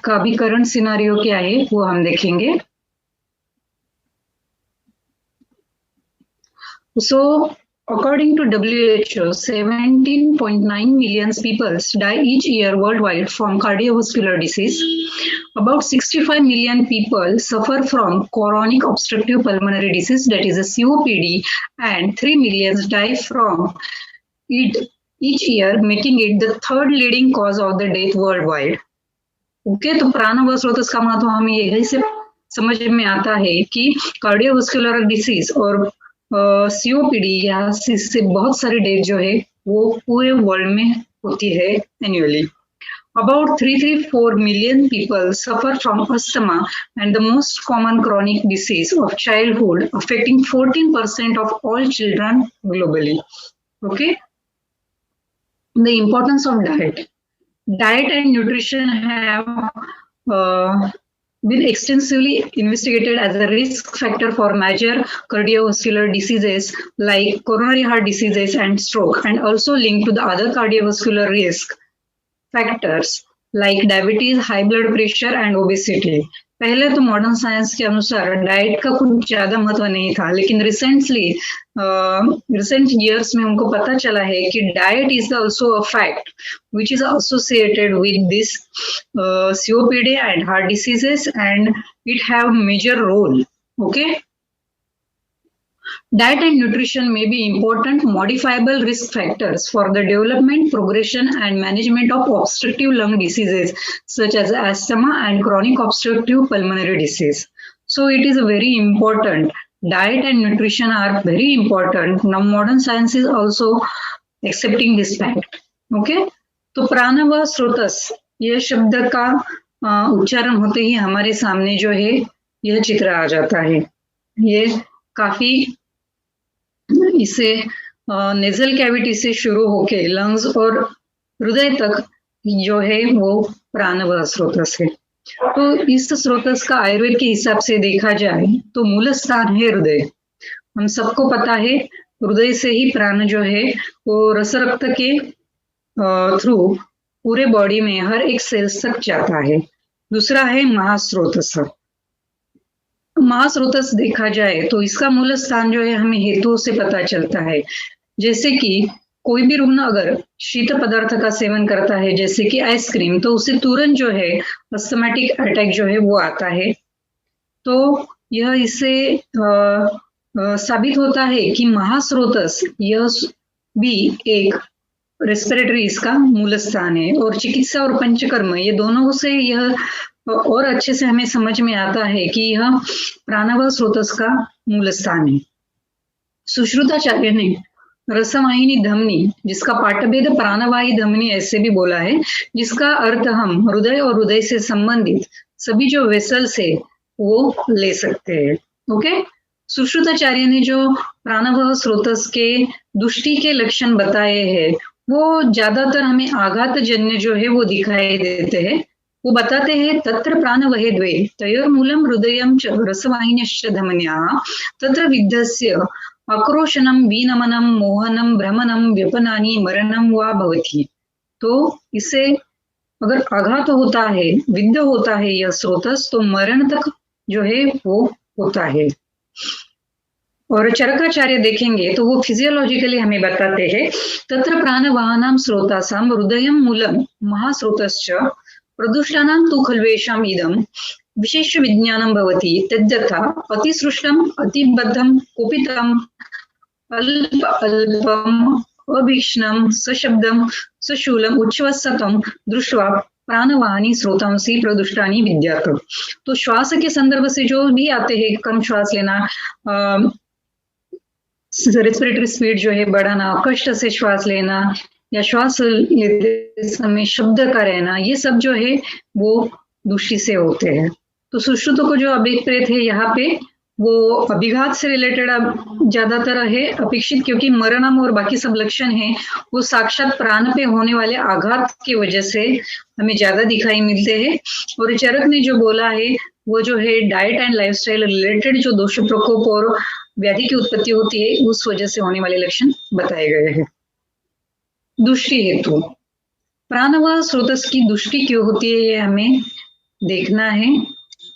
का भी current scenario क्या है वो हम देखेंगे। So, according to WHO, 17.9 million people die each year worldwide from cardiovascular disease. About 65 million people suffer from chronic obstructive pulmonary disease, that is a COPD, and 3 million die from it each year, making it the third leading cause of the death worldwide. Okay, तो प्राणवायु स्रोत का महत्व हमें यही से समझ में आता है कि कार्डियोवास्कुलर डिसीज और सीओपीडी या से बहुत सारी डेथ जो है वो पूरे वर्ल्ड में होती है annually. About 334 million people suffer from asthma and the most common chronic disease of childhood, affecting 14% of all children globally. Okay, the importance of diet. Diet and nutrition have been extensively investigated as a risk factor for major cardiovascular diseases like coronary heart diseases and stroke, and also linked to the other cardiovascular risk factors like diabetes, high blood pressure and obesity. पहले तो modern science के अनुसार diet का कुछ ज्यादा महत्व नहीं था, लेकिन रिसेंट ईयर्स में हमको पता चला है कि diet is also a fact which is associated with this COPD and heart diseases and it have major role. Okay, diet and nutrition may be important modifiable risk factors for the development, progression, and management of obstructive lung diseases such as asthma and chronic obstructive pulmonary disease. So it is very important. Diet and nutrition are very important. Now modern science is also accepting this fact. Okay? तो प्राणवायु स्रोतस यह शब्द का उच्चारण होते ही हमारे सामने जो है यह चित्र आ जाता है. ये काफी इसे नेजल कैविटी से शुरू होके लंग्स और हृदय तक जो है वो प्राणवायु स्रोतस है. तो इस स्रोतस का आयुर्वेद के हिसाब से देखा जाए तो मूल स्थान है हृदय. हम सबको पता है हृदय से ही प्राण जो है वो रस रक्त के थ्रू पूरे बॉडी में हर एक सेल्स तक जाता है. दूसरा है महास्रोतस. महास्रोतस देखा जाए तो इसका मूल स्थान जो है हमें हेतुओं से पता चलता है. जैसे कि कोई भी रुग्ण अगर शीत पदार्थ का सेवन करता है जैसे कि आइसक्रीम, तो उसे तुरंत जो है अस्थमैटिक अटैक जो है वो आता है. तो यह इससे साबित होता है कि महास्रोतस यह भी एक रेस्पिरेटरी इसका मूल स्थान है. और चिकित्सा और पंचकर्म ये दोनों से यह और अच्छे से हमें समझ में आता है कि यह प्राणवायु स्रोतस का मूल स्थान है. सुश्रुताचार्य ने रसवाहिनी धमनी, जिसका पाठभेद प्राणवायु धमनी ऐसे भी बोला है, जिसका अर्थ हम हृदय और हृदय से संबंधित सभी जो वेसल्स है वो ले सकते हैं. ओके, सुश्रुताचार्य ने जो प्राणवायु स्रोतस के दुष्टि के लक्षण बताए हैं वो ज्यादातर हमें आघात जन्य जो है वो दिखाई देते हैं. वो बताते हैं तत्र प्राणवहे द्वे तयोर्मूलम हृदयं च रसवाहिन्यश्च धमन्याः तत्र विद्धस्य आक्रोशनम विनमनम मोहनम भ्रमणम व्यपनानि मरणम वा भवति. तो इससे अगर आघात होता है, विद्ध होता है यह स्रोतस, तो मरण तक जो है वो होता है. और चरकाचार्य देखेंगे तो वो फिजियोलॉजिकली हमें बताते हैं तत्र प्राणवाहनां स्रोतासां हृदयं मूलम महास्रोतश्च प्रदुष्टानां तु खल्वेषाम् इदं विशेष विज्ञानं भवति. तद्यथा अतिसृष्टम् अतिबद्धं कुपितम् अल्प अल्पम् अभीक्ष्णं सशब्दं सशूलम् उच्छ्वसितं दृष्ट्वा प्राणवाहिनी स्रोतांसी प्रदुष्टानी विद्यात. तो श्वास के संदर्भ से जो भी आते हैं, कम श्वास लेना, रेस्पिरेटरी स्पीड जो है बढ़ाना, कष्ट से श्वास लेना या श्वास लेते समय शब्द का रहना, ये सब जो है वो दुष्टि से होते हैं. तो सुश्रुत को जो अभिप्रेत है यहाँ पे वो अभिघात से रिलेटेड ज्यादातर है अपेक्षित, क्योंकि मरणम और बाकी सब लक्षण है वो साक्षात प्राण पे होने वाले आघात की वजह से हमें ज्यादा दिखाई मिलते हैं. और चरक ने जो बोला है वो जो है डाइट एंड लाइफस्टाइल रिलेटेड जो दोष प्रकोप और व्याधि की उत्पत्ति होती है उस वजह से होने वाले लक्षण बताए गए हैं. दुष्टि हेतु प्राणवायु स्रोतस की दुष्टि क्यों होती है ये हमें देखना है।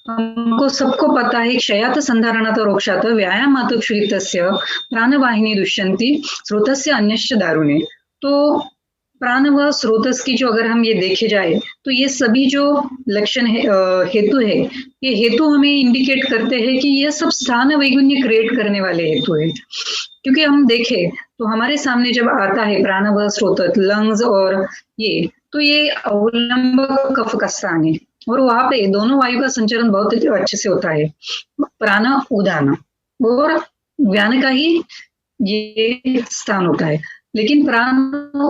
हमको सबको पता है क्षयात संधारणात रोक्षात व्यायामात क्षुरितस्य प्राणवाहिनी दुष्यंती स्रोतस्य अन्यश्च दारुणे। तो प्राण व स्रोतस की जो अगर हम ये देखे जाए तो ये सभी जो लक्षण है, हेतु है, ये हेतु हमें इंडिकेट करते हैं कि ये सब स्थान वैगुण्य क्रिएट करने वाले हेतु है। क्योंकि हम देखें तो हमारे सामने जब आता है प्राण व स्रोत लंग्स और ये अवलंबक कफ का स्थान है और वहां पे दोनों वायु का संचरण बहुत अच्छे से होता है, प्राण उदान और व्यान का ही ये स्थान होता है। लेकिन प्राण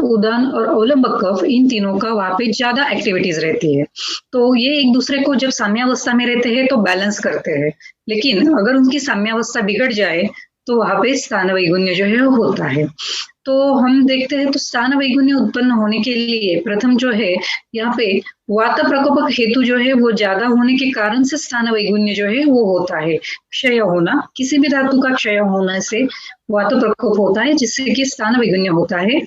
उदान और अवलंबक कफ इन तीनों का वहां पे ज्यादा एक्टिविटीज रहती है, तो ये एक दूसरे को जब साम्यावस्था में रहते हैं तो बैलेंस करते हैं। लेकिन अगर उनकी साम्यावस्था बिगड़ जाए तो वहां पे स्थान वैगुण्य जो है होता है। तो हम देखते हैं तो स्थान वैगुण्य उत्पन्न होने के लिए प्रथम जो है यहाँ पे वात प्रकोपक हेतु जो है वो ज्यादा होने के कारण से स्थान वैगुण्य जो है वो होता है। क्षय होना, किसी भी धातु का क्षय होने से वात प्रकोप होता है जिससे कि स्थान वैगुण्य होता है।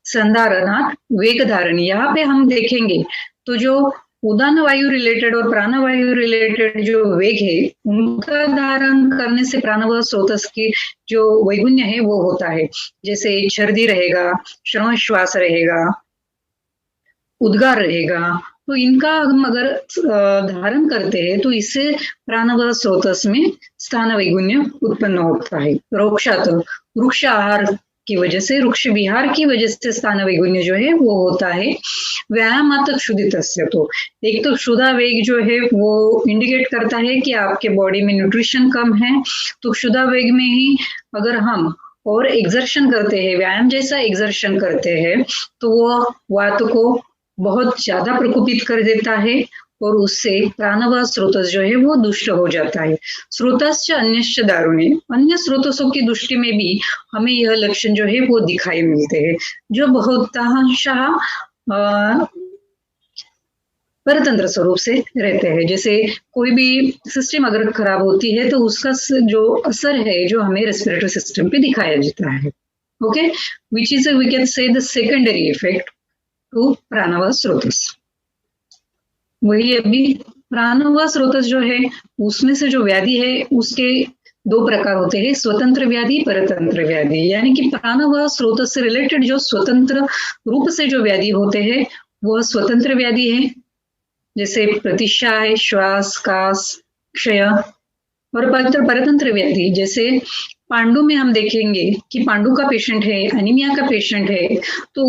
संधारणात् वेग धारण, यहाँ पे हम देखेंगे तो जो उदान वायु रिलेटेड और प्राण वायु रिलेटेड जो वेग है उनका धारण करने से प्राण व स्रोतस की जो वैगुण्य है वो होता है। जैसे छर्दी रहेगा, श्रवण श्वास रहेगा, उद्गार रहेगा, तो इनका हम अगर धारण करते हैं तो इससे प्राण व स्रोतस में स्थान वैगुण्य उत्पन्न होता है। रोक्षात, वृक्ष आहार की वजह से, वृक्ष विहार की वजह से स्थान वैगुण्य जो है वो होता है। व्यायामात क्षुधितस्य, तो एक तो क्षुधा वेग जो है वो इंडिकेट करता है कि आपके बॉडी में न्यूट्रिशन कम है, तो क्षुधा वेग में ही अगर हम और एक्सर्शन करते हैं, व्यायाम जैसा एक्सर्शन करते हैं, तो वो वात को बहुत ज्यादा प्रकोपित कर देता है और उससे प्राण व स्रोतस जो है वो दुष्ट हो जाता है। स्रोतश्च अन्यश्च दारुणे, अन्य स्रोतसों की दृष्टि में भी हमें यह लक्षण जो है वो दिखाई मिलते हैं, जो बहुतांशः परतंत्र स्वरूप से रहते हैं। जैसे कोई भी सिस्टम अगर खराब होती है तो उसका जो असर है जो हमें रेस्पिरेटरी सिस्टम पे दिखाया जाता है। Okay, which is we can say the secondary effect to प्राण व स्रोतस। वही अभी प्राण व स्रोतस जो है उसमें से जो व्याधि है उसके दो प्रकार होते हैं, स्वतंत्र व्याधि, परतंत्र व्याधि। यानी कि प्राण व स्रोतस से रिलेटेड जो स्वतंत्र रूप से जो व्याधि होते हैं वह स्वतंत्र व्याधि है, जैसे प्रतिशाय, श्वास, कास, क्षय। और परतंत्र व्याधि जैसे पांडु में हम देखेंगे कि पांडु का पेशेंट है, एनीमिया का पेशेंट है, तो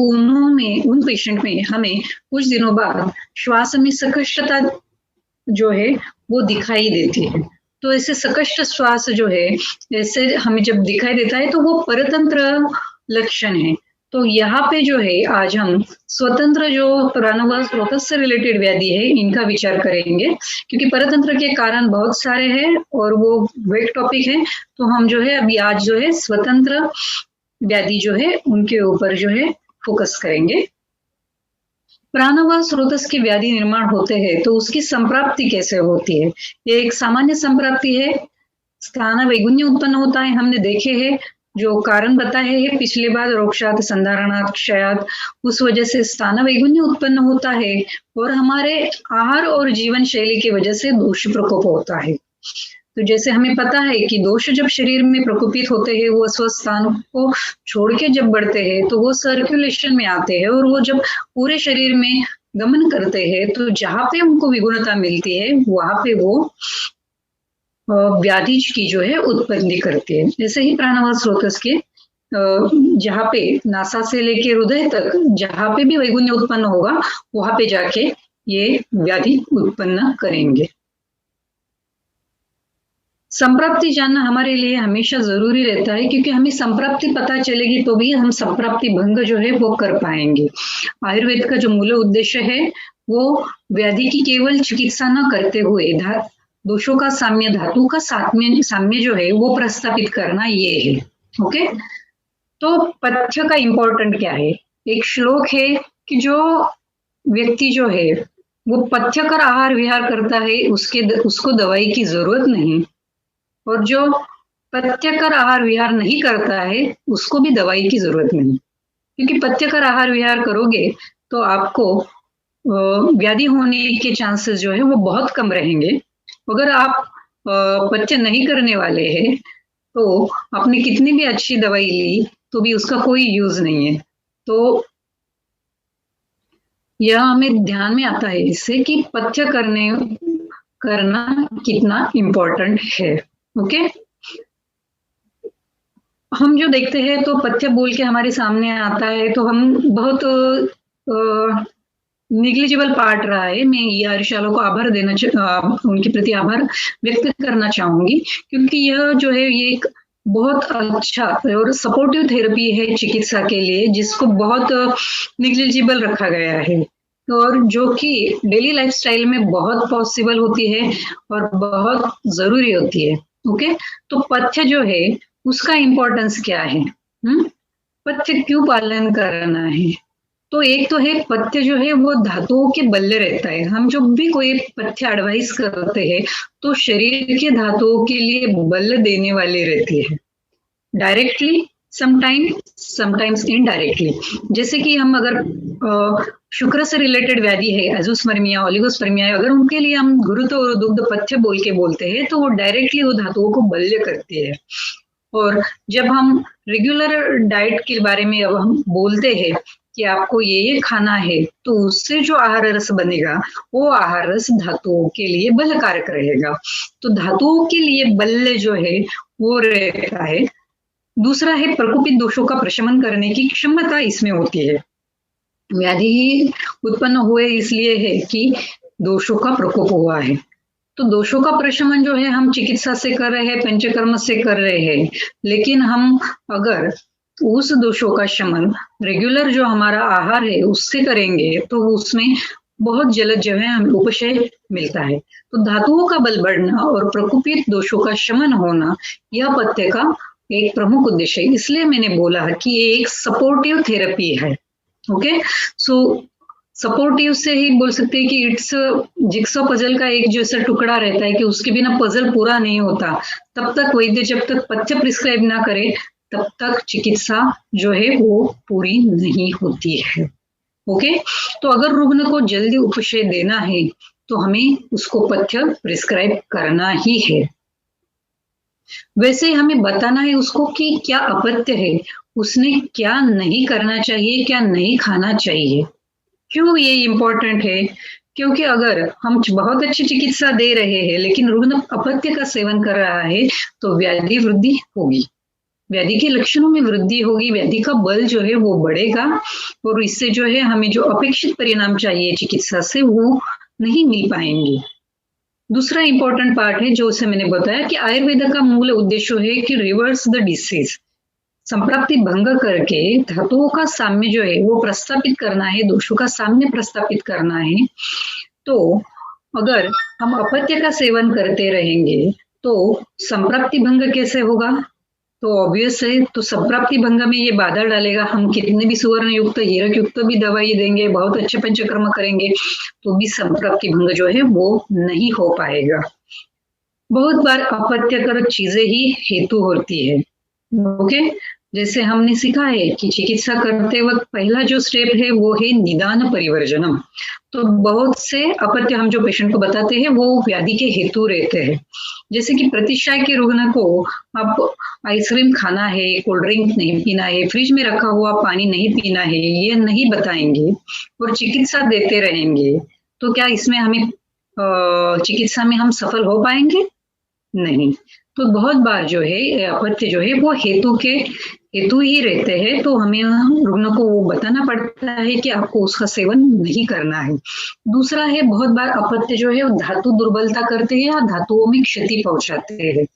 उन पेशेंट में हमें कुछ दिनों बाद श्वास में सकष्टता जो है वो दिखाई देती है। तो ऐसे सकष्ट श्वास जो है ऐसे हमें जब दिखाई देता है तो वो परतंत्र लक्षण है। तो यहाँ पे जो है आज हम स्वतंत्र जो प्राण व स्रोतस से रिलेटेड व्याधि है इनका विचार करेंगे, क्योंकि परतंत्र के कारण बहुत सारे हैं और वो वेग टॉपिक है। तो हम जो है अभी आज जो है स्वतंत्र व्याधि जो है उनके ऊपर जो है फोकस करेंगे। प्राण व स्रोतस की व्याधि निर्माण होते हैं तो उसकी संप्राप्ति कैसे होती है? ये एक सामान्य संप्राप्ति है, स्थान वैगुण्य उत्पन्न होता है। हमने देखे हैं जो कारण बताए हैं पिछले बार, रोक्षात, संधारणात, क्षयात, उस वजह से स्थान वैगुण्य उत्पन्न होता है और हमारे आहार और जीवन शैली की वजह से दोष प्रकोप होता है। तो जैसे हमें पता है कि दोष जब शरीर में प्रकोपित होते हैं वो स्वस्थान को छोड़ के जब बढ़ते हैं तो वो सर्कुलेशन में आते हैं और वो जब पूरे शरीर में गमन करते हैं तो जहाँ पे उनको विगुणता मिलती है वहां पे वो व्याधि की जो है उत्पत्ति करती है। जैसे ही प्राणवायु स्रोतस के जहाँ पे नासा से लेके हृदय तक जहाँ पे भी वैगुण्य उत्पन्न होगा वहां पे जाके ये व्याधि उत्पन्न करेंगे। संप्राप्ति जानना हमारे लिए हमेशा जरूरी रहता है, क्योंकि हमें संप्राप्ति पता चलेगी तो भी हम संप्राप्ति भंग जो है वो कर पाएंगे। आयुर्वेद का जो मूल उद्देश्य है वो व्याधि की केवल चिकित्सा न करते हुए दोषों का साम्य, धातु का साम्य जो है वो प्रस्थापित करना ये है। ओके, तो पथ्य का इंपॉर्टेंट क्या है? एक श्लोक है कि जो व्यक्ति जो है वो पथ्य कर आहार विहार करता है उसको दवाई की जरूरत नहीं, और जो पथ्यकर आहार विहार नहीं करता है उसको भी दवाई की जरूरत नहीं। क्योंकि पथ्यकर आहार विहार करोगे तो आपको व्याधि होने के चांसेस जो है वो बहुत कम रहेंगे। अगर आप पथ्य नहीं करने वाले हैं तो आपने कितनी भी अच्छी दवाई ली तो भी उसका कोई यूज नहीं है। तो यह हमें ध्यान में आता है इससे कि पथ्य करना कितना इम्पोर्टेंट है। ओके, हम जो देखते हैं तो पथ्य बोल के हमारे सामने आता है तो हम बहुत निग्लिजिबल पार्ट रहा है। मैं कार्यशाला को आभार उनके प्रति आभार व्यक्त करना चाहूंगी, क्योंकि यह जो है ये एक बहुत अच्छा और सपोर्टिव थेरेपी है चिकित्सा के लिए, जिसको बहुत निग्लिजिबल रखा गया है और जो कि डेली लाइफस्टाइल में बहुत पॉसिबल होती है और बहुत जरूरी होती है। ओके, तो पथ्य जो है उसका इम्पोर्टेंस क्या है, पथ्य क्यों पालन करना है? तो एक तो है पथ्य जो है वो धातुओं के बल्ले रहता है। हम जब भी कोई पथ्य एडवाइस करते हैं तो शरीर के धातुओं के लिए बल देने वाले रहते हैं, डायरेक्टली समटाइम्स इनडायरेक्टली। जैसे कि हम अगर शुक्र से रिलेटेड व्याधि है, एजोस्पर्मिया, ओलिगोस्पर्मिया, अगर उनके लिए हम घृत और दुग्ध पथ्य बोल के बोलते हैं तो वो डायरेक्टली वो धातुओं को बल्य करते हैं। और जब हम रेगुलर डाइट के बारे में अब हम बोलते हैं कि आपको ये खाना है, तो उससे जो आहार रस बनेगा वो आहार रस धातुओं के लिए बलकारक रहेगा। तो धातुओं के लिए बल्य जो है वो रहता है। दूसरा है प्रकोपित दोषों का प्रशमन करने की क्षमता इसमें होती है। व्याधि उत्पन्न हुए इसलिए है कि दोषों का प्रकोप हुआ है। तो दोषों का प्रशमन जो है हम चिकित्सा से कर रहे हैं, पंचकर्म से कर रहे हैं, लेकिन हम अगर उस दोषों का शमन रेगुलर जो हमारा आहार है उससे करेंगे तो उसमें बहुत जल्द जो है हमें उपशय मिलता है। तो धातुओं का बल बढ़ना और प्रकोपित दोषों का शमन होना यह पथ्य का एक प्रमुख उद्देश्य है। इसलिए मैंने बोला कि ये एक सपोर्टिव थेरेपी है। ओके, सो सपोर्टिव से ही बोल सकते हैं कि इट्स जिक्सॉ पजल का एक जैसा टुकड़ा रहता है कि उसके बिना पजल पूरा नहीं होता। तब तक वैद्य जब तक पथ्य प्रिस्क्राइब ना करे तब तक चिकित्सा जो है वो पूरी नहीं होती है। ओके, तो अगर रुग्ण को जल्दी उपशय देना है तो हमें उसको पथ्य प्रिस्क्राइब करना ही है। वैसे हमें बताना है उसको कि क्या अपथ्य है, उसने क्या नहीं करना चाहिए, क्या नहीं खाना चाहिए। क्यों ये इम्पोर्टेंट है? क्योंकि अगर हम बहुत अच्छी चिकित्सा दे रहे हैं लेकिन रुग्ण अपथ्य का सेवन कर रहा है तो व्याधि वृद्धि होगी, व्याधि के लक्षणों में वृद्धि होगी, व्याधि का बल जो है वो बढ़ेगा और इससे जो है हमें जो अपेक्षित परिणाम चाहिए चिकित्सा से वो नहीं मिल पाएंगे। दूसरा इंपॉर्टेंट पार्ट है जो उसे मैंने बताया कि आयुर्वेद का मूल उद्देश्य है कि रिवर्स द डिसीज, संप्राप्ति भंग करके धातुओं का साम्य जो है वो प्रस्थापित करना है, दोषों का साम्य प्रस्थापित करना है। तो अगर हम अपथ्य का सेवन करते रहेंगे तो संप्राप्ति भंग कैसे होगा? तो ऑब्वियस है, तो संप्राप्ति भंग में ये बाधा डालेगा। हम कितने भी सुवर्ण युक्त, हीरक युक्त भी दवाई देंगे, बहुत अच्छे पंचकर्म करेंगे तो भी संप्राप्ति भंग जो है वो नहीं हो पाएगा। बहुत बार अपथ्यकर चीजें ही हेतु होती है। ओके, जैसे हमने सीखा है कि चिकित्सा करते वक्त पहला जो स्टेप है वो है निदान परिवर्जनम। तो बहुत से अपथ्य हम जो पेशेंट को बताते हैं वो व्याधि के हेतु रहते हैं। जैसे कि प्रतिशय के रुग्ण को आप आइसक्रीम खाना है, कोल्ड ड्रिंक नहीं पीना है, फ्रिज में रखा हुआ पानी नहीं पीना है, ये नहीं बताएंगे और चिकित्सा देते रहेंगे, तो क्या इसमें हमें चिकित्सा में हम सफल हो पाएंगे? नहीं। तो बहुत बार जो है अपथ्य जो है वो हेतु ही रहते हैं, तो हमें रुग्ण को वो बताना पड़ता है कि आपको उसका सेवन नहीं करना है। दूसरा है बहुत बार अपथ्य जो है वो धातु दुर्बलता करते हैं या धातुओं में क्षति पहुंचाते हैं।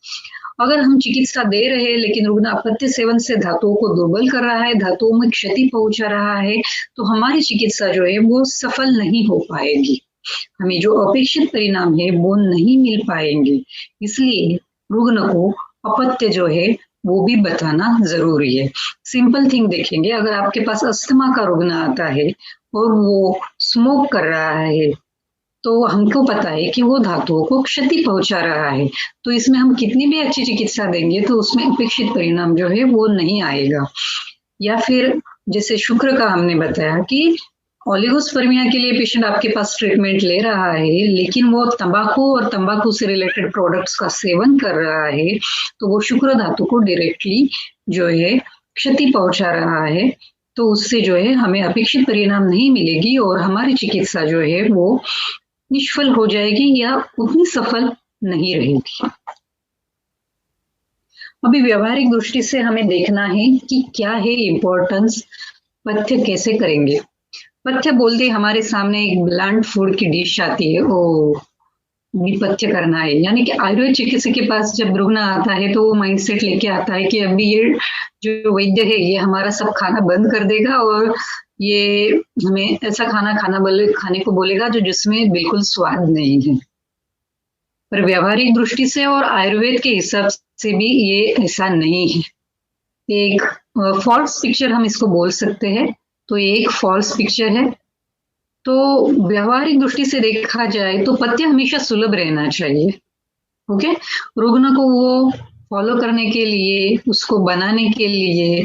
अगर हम चिकित्सा दे रहे हैं लेकिन रुग्ण अपथ्य सेवन से धातुओं को दुर्बल कर रहा है, धातुओं में क्षति पहुंचा रहा है, तो हमारी चिकित्सा जो है वो सफल नहीं हो पाएगी, हमें जो अपेक्षित परिणाम है वो नहीं मिल पाएंगे। इसलिए रुग्ण को अपथ्य जो है वो भी बताना जरूरी है। सिंपल थिंग देखेंगे, अगर आपके पास अस्थमा का रुग्ण आता है और वो स्मोक कर रहा है तो हमको पता है कि वो धातुओं को क्षति पहुंचा रहा है, तो इसमें हम कितनी भी अच्छी चिकित्सा देंगे तो उसमें अपेक्षित परिणाम जो है वो नहीं आएगा। या फिर जैसे शुक्र का हमने बताया कि ओलिगोस्पर्मिया के लिए पेशेंट आपके पास ट्रीटमेंट ले रहा है, लेकिन वो तंबाकू और तंबाकू से रिलेटेड प्रोडक्ट्स का सेवन कर रहा है, तो वो शुक्र धातु को डायरेक्टली जो है क्षति पहुंचा रहा है। तो उससे जो है हमें अपेक्षित परिणाम नहीं मिलेगी और हमारी चिकित्सा जो है वो निष्फल हो जाएगी या उतनी सफल नहीं रहेगी। अभी व्यवहारिक दृष्टि से हमें देखना है कि क्या है इम्पोर्टेंस, पथ्य कैसे करेंगे। पथ्य बोलते हमारे सामने एक ब्लंट फूड की डिश आती है, वो पथ्य करना है। यानी कि आयुर्वेद चिकित्सक के पास जब रुग्ण आता है तो वो माइंडसेट लेके आता है कि अभी ये जो वैद्य है ये हमारा सब खाना बंद कर देगा और ये हमें ऐसा खाने को बोलेगा जो जिसमें बिल्कुल स्वाद नहीं है। पर व्यवहारिक दृष्टि से और आयुर्वेद के हिसाब से भी ये ऐसा नहीं है। एक फॉल्स पिक्चर हम इसको बोल सकते हैं। तो ये एक फॉल्स पिक्चर है। तो व्यवहारिक दृष्टि से देखा जाए तो पथ्य हमेशा सुलभ रहना चाहिए। ओके, रुग्ण को वो फॉलो करने के लिए, उसको बनाने के लिए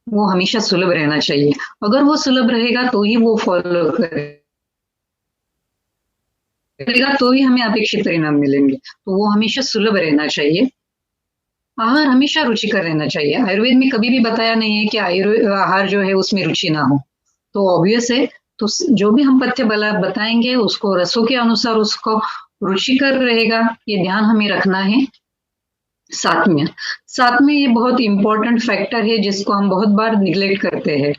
वो हमेशा सुलभ रहना चाहिए। अगर वो सुलभ रहेगा तो ही वो फॉलो करेगा, तो ही हमें अपेक्षित परिणाम मिलेंगे। तो वो हमेशा सुलभ रहना चाहिए। आहार हमेशा रुचिकर रहना चाहिए। आयुर्वेद में कभी भी बताया नहीं है कि आहार जो है उसमें रुचि ना हो। तो ऑब्वियस है, तो जो भी हम पथ्य बताएंगे उसको रसों के अनुसार उसको रुचिकर रहेगा, ये ध्यान हमें रखना है। साथ में ये बहुत इंपॉर्टेंट फैक्टर है जिसको हम बहुत बार निग्लेक्ट करते हैं।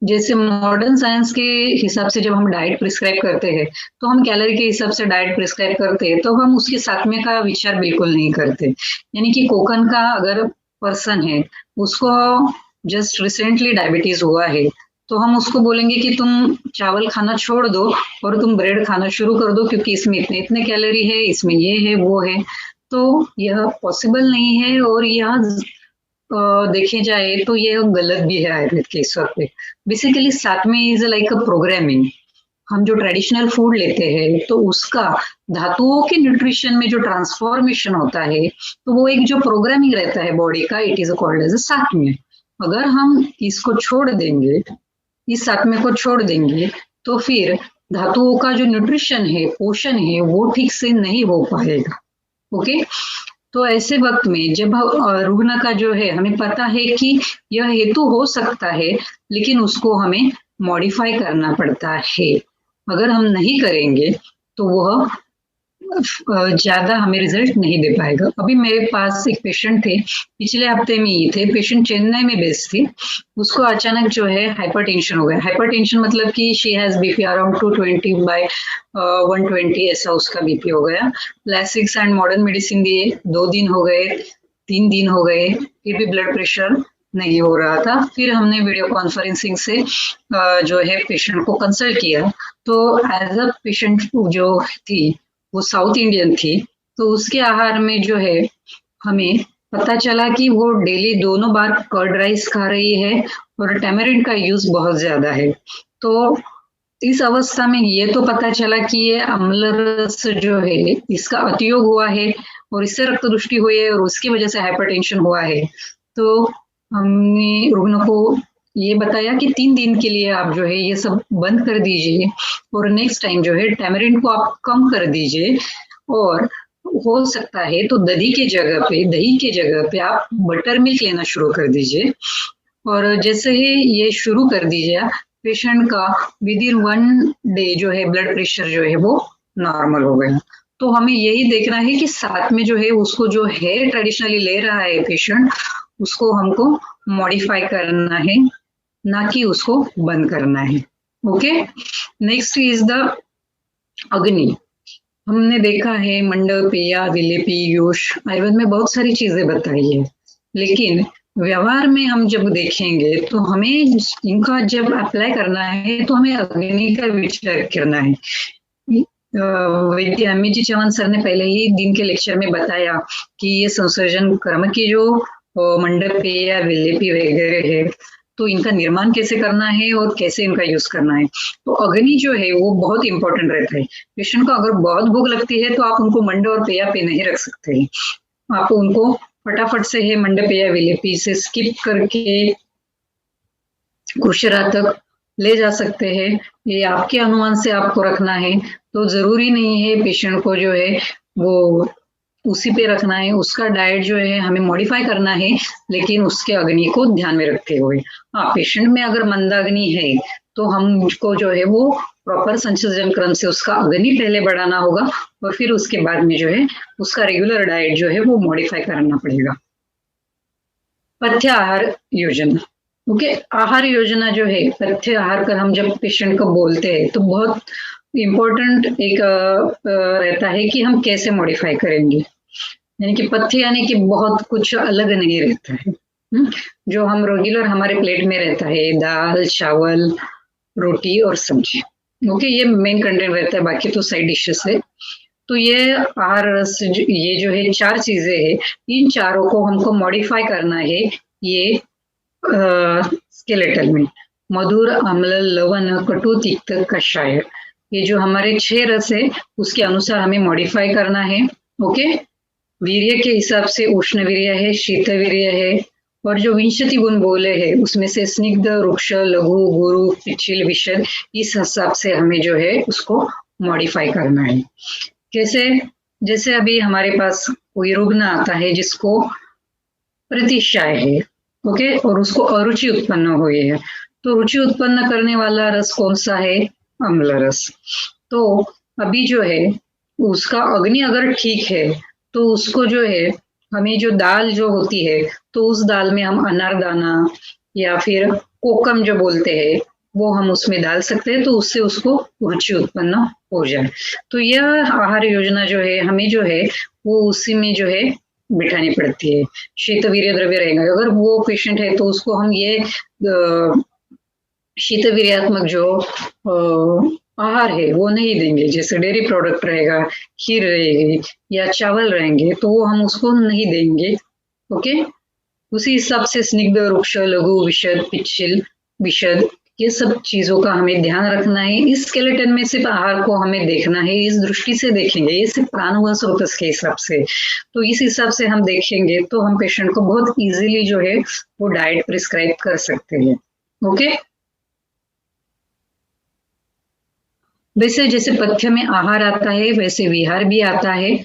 जैसे मॉडर्न साइंस के हिसाब से जब हम डाइट प्रिस्क्राइब करते हैं तो हम कैलोरी के हिसाब से डाइट प्रिस्क्राइब करते हैं, तो हम उसके साथमे का विचार बिल्कुल नहीं करते। यानी कि कोकन का अगर पर्सन है, उसको जस्ट रिसेंटली डायबिटीज हुआ है, तो हम उसको बोलेंगे कि तुम चावल खाना छोड़ दो और तुम ब्रेड खाना शुरू कर दो क्योंकि इसमें इतने इतने कैलोरी है, इसमें ये है वो है। तो यह पॉसिबल नहीं है और यह देखे जाए तो यह गलत भी है आयुर्वेद के हिसाब पे। बेसिकली साथ में इज लाइक अ प्रोग्रामिंग। हम जो ट्रेडिशनल फूड लेते हैं तो उसका धातुओं के न्यूट्रिशन में जो ट्रांसफॉर्मेशन होता है, तो वो एक जो प्रोग्रामिंग रहता है बॉडी का, it is called as a सात्म्य। अगर हम इसको छोड़ देंगे, इस सात्म्य को छोड़ देंगे, तो फिर धातुओं का जो न्यूट्रिशन है, पोषण है, वो ठीक से नहीं हो पाएगा। ओके, तो ऐसे वक्त में जब रुग्ण का जो है हमें पता है कि यह हेतु हो सकता है, लेकिन उसको हमें मॉडिफाई करना पड़ता है। अगर हम नहीं करेंगे तो वह ज्यादा हमें रिजल्ट नहीं दे पाएगा। अभी मेरे पास एक पेशेंट थे, पिछले हफ्ते में ही थे। पेशेंट चेन्नई में बेस्ड थी। उसको अचानक जो है हाइपरटेंशन हो गया। हाइपरटेंशन मतलब कि शी हैज बीपी अराउंड 220/120 ऐसा उसका बीपी हो गया। प्लास्टिक्स एंड मॉडर्न मेडिसिन दिए, 2 दिन हो गए, 3 दिन हो गए, फिर भी ब्लड प्रेशर नहीं हो रहा था। फिर हमने वीडियो कॉन्फ्रेंसिंग से जो है पेशेंट को कंसल्ट किया। तो एज अ पेशेंट जो थी वो साउथ इंडियन थी, तो उसके आहार में जो है हमें पता चला कि वो डेली दोनों बार कर्ड राइस खा रही है और टैमरिंड का यूज बहुत ज्यादा है। तो इस अवस्था में ये तो पता चला कि ये अम्ल रस जो है इसका अतियोग हुआ है और इससे रक्त दुष्टि हुई है और उसकी वजह से हाइपरटेंशन हुआ है। तो हमने रुग्ण को ये बताया कि 3 दिन के लिए आप जो है ये सब बंद कर दीजिए और नेक्स्ट टाइम जो है टैमरिंड को आप कम कर दीजिए, और हो सकता है तो दही के जगह पे आप बटर मिल्क लेना शुरू कर दीजिए। और जैसे ही ये शुरू कर दीजिए, पेशेंट का विद इन 1 डे जो है ब्लड प्रेशर जो है वो नॉर्मल हो गया। तो हमें यही देखना है कि साथ में जो है उसको जो है ट्रेडिशनली ले रहा है पेशेंट, उसको हमको मॉडिफाई करना है, ना कि उसको बंद करना है। ओके, नेक्स्ट इज द अग्नि। हमने देखा है मंडप, पेया, विलेपी, योश, आयुर्वेद में बहुत सारी चीजें बताई है, लेकिन व्यवहार में हम जब देखेंगे तो हमें इनका जब अप्लाई करना है तो हमें अग्नि का विचार करना है। वैद्य अमित जी चौहान सर ने पहले ही दिन के लेक्चर में बताया कि ये संसर्जन क्रम की जो मंडप, पेया, विलेपी वगैरह है, तो इनका निर्माण कैसे करना है और कैसे इनका यूज करना है। तो अग्नि जो है वो बहुत इंपॉर्टेंट रहता है। पेशेंट को अगर बहुत भूख लगती है तो आप उनको मंड और पेया पे नहीं रख सकते हैं। आप उनको फटाफट से है मंड, पेया, विलेपी से स्किप करके कुशरा तक ले जा सकते हैं, ये आपके अनुमान से आपको रखना है। तो जरूरी नहीं है पेशेंट को जो है वो उसी पे रखना है, उसका डाइट जो है हमें मॉडिफाई करना है, लेकिन उसके अग्नि को ध्यान में रखते हुए। हाँ, पेशेंट में अगर मंदाग्नि है तो हमको जो है वो प्रॉपर संचलन क्रम से उसका अग्नि पहले बढ़ाना होगा, और फिर उसके बाद में जो है उसका रेगुलर डाइट जो है वो मॉडिफाई करना पड़ेगा। पथ्य आहार योजना। ओके, आहार योजना जो है, पथ्य आहार का हम जब पेशेंट को बोलते हैं तो बहुत इम्पोर्टेंट एक रहता है कि हम कैसे मॉडिफाई करेंगे। यानी कि पथ्य यानी कि बहुत कुछ अलग नहीं रहता है। जो हम रेगुलर हमारे प्लेट में रहता है, दाल चावल रोटी और सब्जी। ओके, ये मेन कंटेंट रहता है, बाकी तो साइड डिशेस है। तो ये आहार रस ये जो है 4 चीजें हैं, इन चारों को हमको मॉडिफाई करना है। ये स्केलेटल में मधुर अम्ल लवण कटु तिक्त कषाय, ये जो हमारे 6 रस है उसके अनुसार हमें मॉडिफाई करना है। ओके, वीर्य के हिसाब से उष्ण वीर्य है, शीत वीर्य है, और जो विंशति गुण बोले हैं उसमें से स्निग्ध, रुक्ष, लघु, गुरु, पिछिल, विशद, इस हिसाब से हमें जो है उसको मॉडिफाई करना है। कैसे? जैसे अभी हमारे पास कोई रुग्ण आता है जिसको प्रतिशाय है, ओके, और उसको अरुचि उत्पन्न हुई है, तो रुचि उत्पन्न करने वाला रस कौन सा है? अम्ल रस। तो अभी जो है उसका अग्नि अगर ठीक है तो उसको जो है हमें जो दाल जो होती है तो उस दाल में हम अनारदाना या फिर कोकम जो बोलते हैं वो हम उसमें डाल सकते हैं, तो उससे उसको रुचि उत्पन्न हो जाए। तो यह आहार योजना जो है हमें जो है वो उसी में जो है बिठानी पड़ती है। शीतवीर्य द्रव्य रहेगा, अगर वो पेशेंट है तो उसको हम ये शीतवीर्यात्मक जो आहार है वो नहीं देंगे। जैसे डेयरी प्रोडक्ट रहेगा, खीर रहेगी या चावल रहेंगे, तो वो हम उसको नहीं देंगे। ओके, उसी हिसाब से स्निग्ध, रुक्ष, लघु, विशद, पिछिल, विशद, ये सब चीजों का हमें ध्यान रखना है। इस स्केलेटन में सिर्फ आहार को हमें देखना है, इस दृष्टि से देखेंगे, ये सिर्फ प्राणवायु स्रोत के हिसाब से। तो इस हिसाब से हम देखेंगे तो हम पेशेंट को बहुत इजीली जो है वो डाइट प्रिस्क्राइब कर सकते हैं। ओके, वैसे जैसे पथ्य में आहार आता है वैसे विहार भी आता है।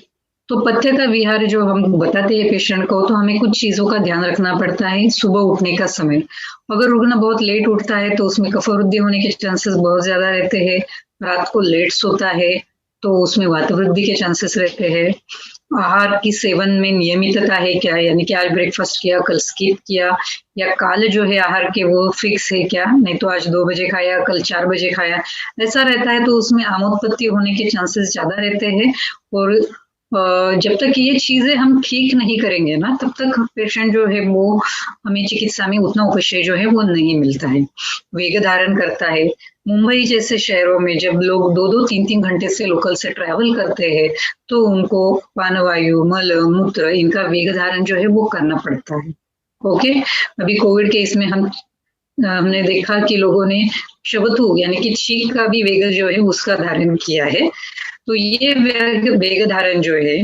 तो पथ्य का विहार जो हम बताते हैं पेशेंट को, तो हमें कुछ चीजों का ध्यान रखना पड़ता है। सुबह उठने का समय, अगर रुग्ण बहुत लेट उठता है तो उसमें कफवृद्धि होने के चांसेस बहुत ज्यादा रहते हैं। रात को लेट सोता है तो उसमें वातवृद्धि के चांसेस रहते हैं। आहार की सेवन में नियमितता है क्या, यानी कि आज ब्रेकफास्ट किया, कल स्किप किया, या काल जो है आहार के वो फिक्स है क्या, नहीं तो आज 2 बजे खाया, कल 4 बजे खाया, ऐसा रहता है तो उसमें आमोत्पत्ति होने के चांसेस ज्यादा रहते हैं। और जब तक ये चीजें हम ठीक नहीं करेंगे ना, तब तक पेशेंट जो है वो हमें चिकित्सा में उतना उपशय जो है वो नहीं मिलता है, वेग धारण करता है। मुंबई जैसे शहरों में जब लोग 2-2, 3-3 घंटे से लोकल से ट्रैवल करते हैं तो उनको पानवायु, मल, मूत्र, इनका वेग धारण जो है वो करना पड़ता है। ओके, अभी कोविड के इसमें हमने देखा कि लोगों ने शबथु यानी कि छींक का भी वेग जो है उसका धारण किया है। तो ये वेग धारण जो है,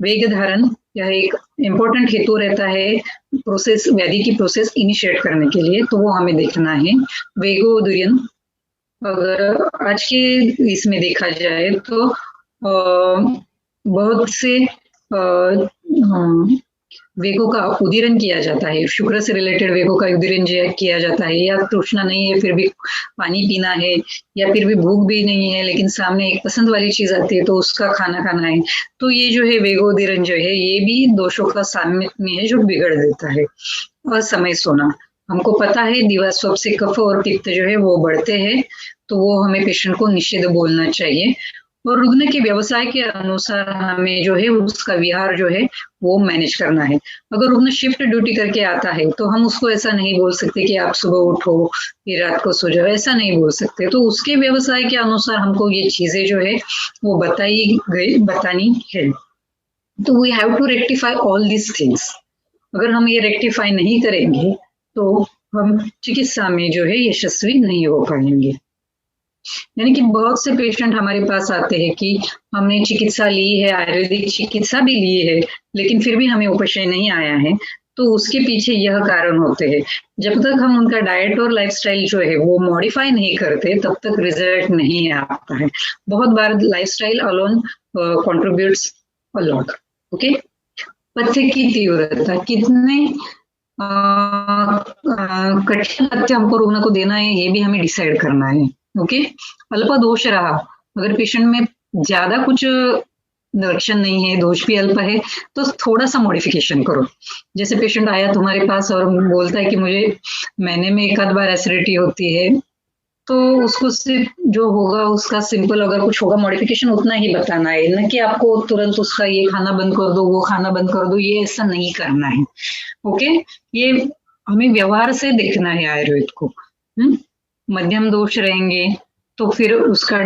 वेग धारण यह एक इम्पोर्टेंट हेतु रहता है प्रोसेस, व्याधि की प्रोसेस इनिशिएट करने के लिए, तो वो हमें देखना है। वेगोदुर्यन अगर आज के इसमें देखा जाए तो बहुत से वेगों का उदीरन किया जाता है, शुक्र से रिलेटेड वेगों का उदीरन किया जाता है, या तृष्णा नहीं है फिर भी पानी पीना है, या फिर भी भूख भी नहीं है लेकिन सामने एक पसंद वाली चीज आती है तो उसका खाना खाना है। तो ये जो है वेगोदीरन जो है ये भी दोषों का साम्य है जो बिगड़ देता है। असमय सोना, हमको पता है दिवास्वप से कफ और पित्त जो है वो बढ़ते हैं, तो वो हमें पेशेंट को निषेध बोलना चाहिए। और रुग्ण के व्यवसाय के अनुसार हमें जो है उसका विहार जो है वो मैनेज करना है। अगर रुग्ण शिफ्ट ड्यूटी करके आता है तो हम उसको ऐसा नहीं बोल सकते कि आप सुबह उठो फिर रात को सो जाओ, ऐसा नहीं बोल सकते। तो उसके व्यवसाय के अनुसार हमको ये चीजें जो है वो बतानी है। तो we have to rectify all this things. अगर हम ये रेक्टिफाई नहीं करेंगे तो हम चिकित्सा में जो है यशस्वी नहीं हो पाएंगे। यानी कि बहुत से पेशेंट हमारे पास आते हैं कि हमने चिकित्सा ली है, आयुर्वेदिक चिकित्सा भी ली है, लेकिन फिर भी हमें उपशय नहीं आया है। तो उसके पीछे यह कारण होते हैं। जब तक हम उनका डाइट और लाइफस्टाइल जो है वो मॉडिफाई नहीं करते तब तक रिजल्ट नहीं आता है। बहुत बार lifestyle alone contributes a lot. Okay, पथ्य की तीव्रता, कितने कठिन पथ्य हमको रुग्ण को देना है ये भी हमें डिसाइड करना है। ओके, अल्प दोष रहा, अगर पेशेंट में ज्यादा कुछ लक्षण नहीं है, दोष भी अल्प है, तो थोड़ा सा मॉडिफिकेशन करो। जैसे पेशेंट आया तुम्हारे पास और बोलता है कि मुझे महीने में एक आध बार एसिडिटी होती है, तो उसको सिर्फ जो होगा उसका सिंपल अगर कुछ होगा मॉडिफिकेशन उतना ही बताना है, न कि आपको तुरंत उसका ये खाना बंद कर दो वो खाना बंद कर दो, ये ऐसा नहीं करना है। ओके, ये हमें व्यवहार से देखना है आयुर्वेद को। मध्यम दोष रहेंगे तो फिर उसका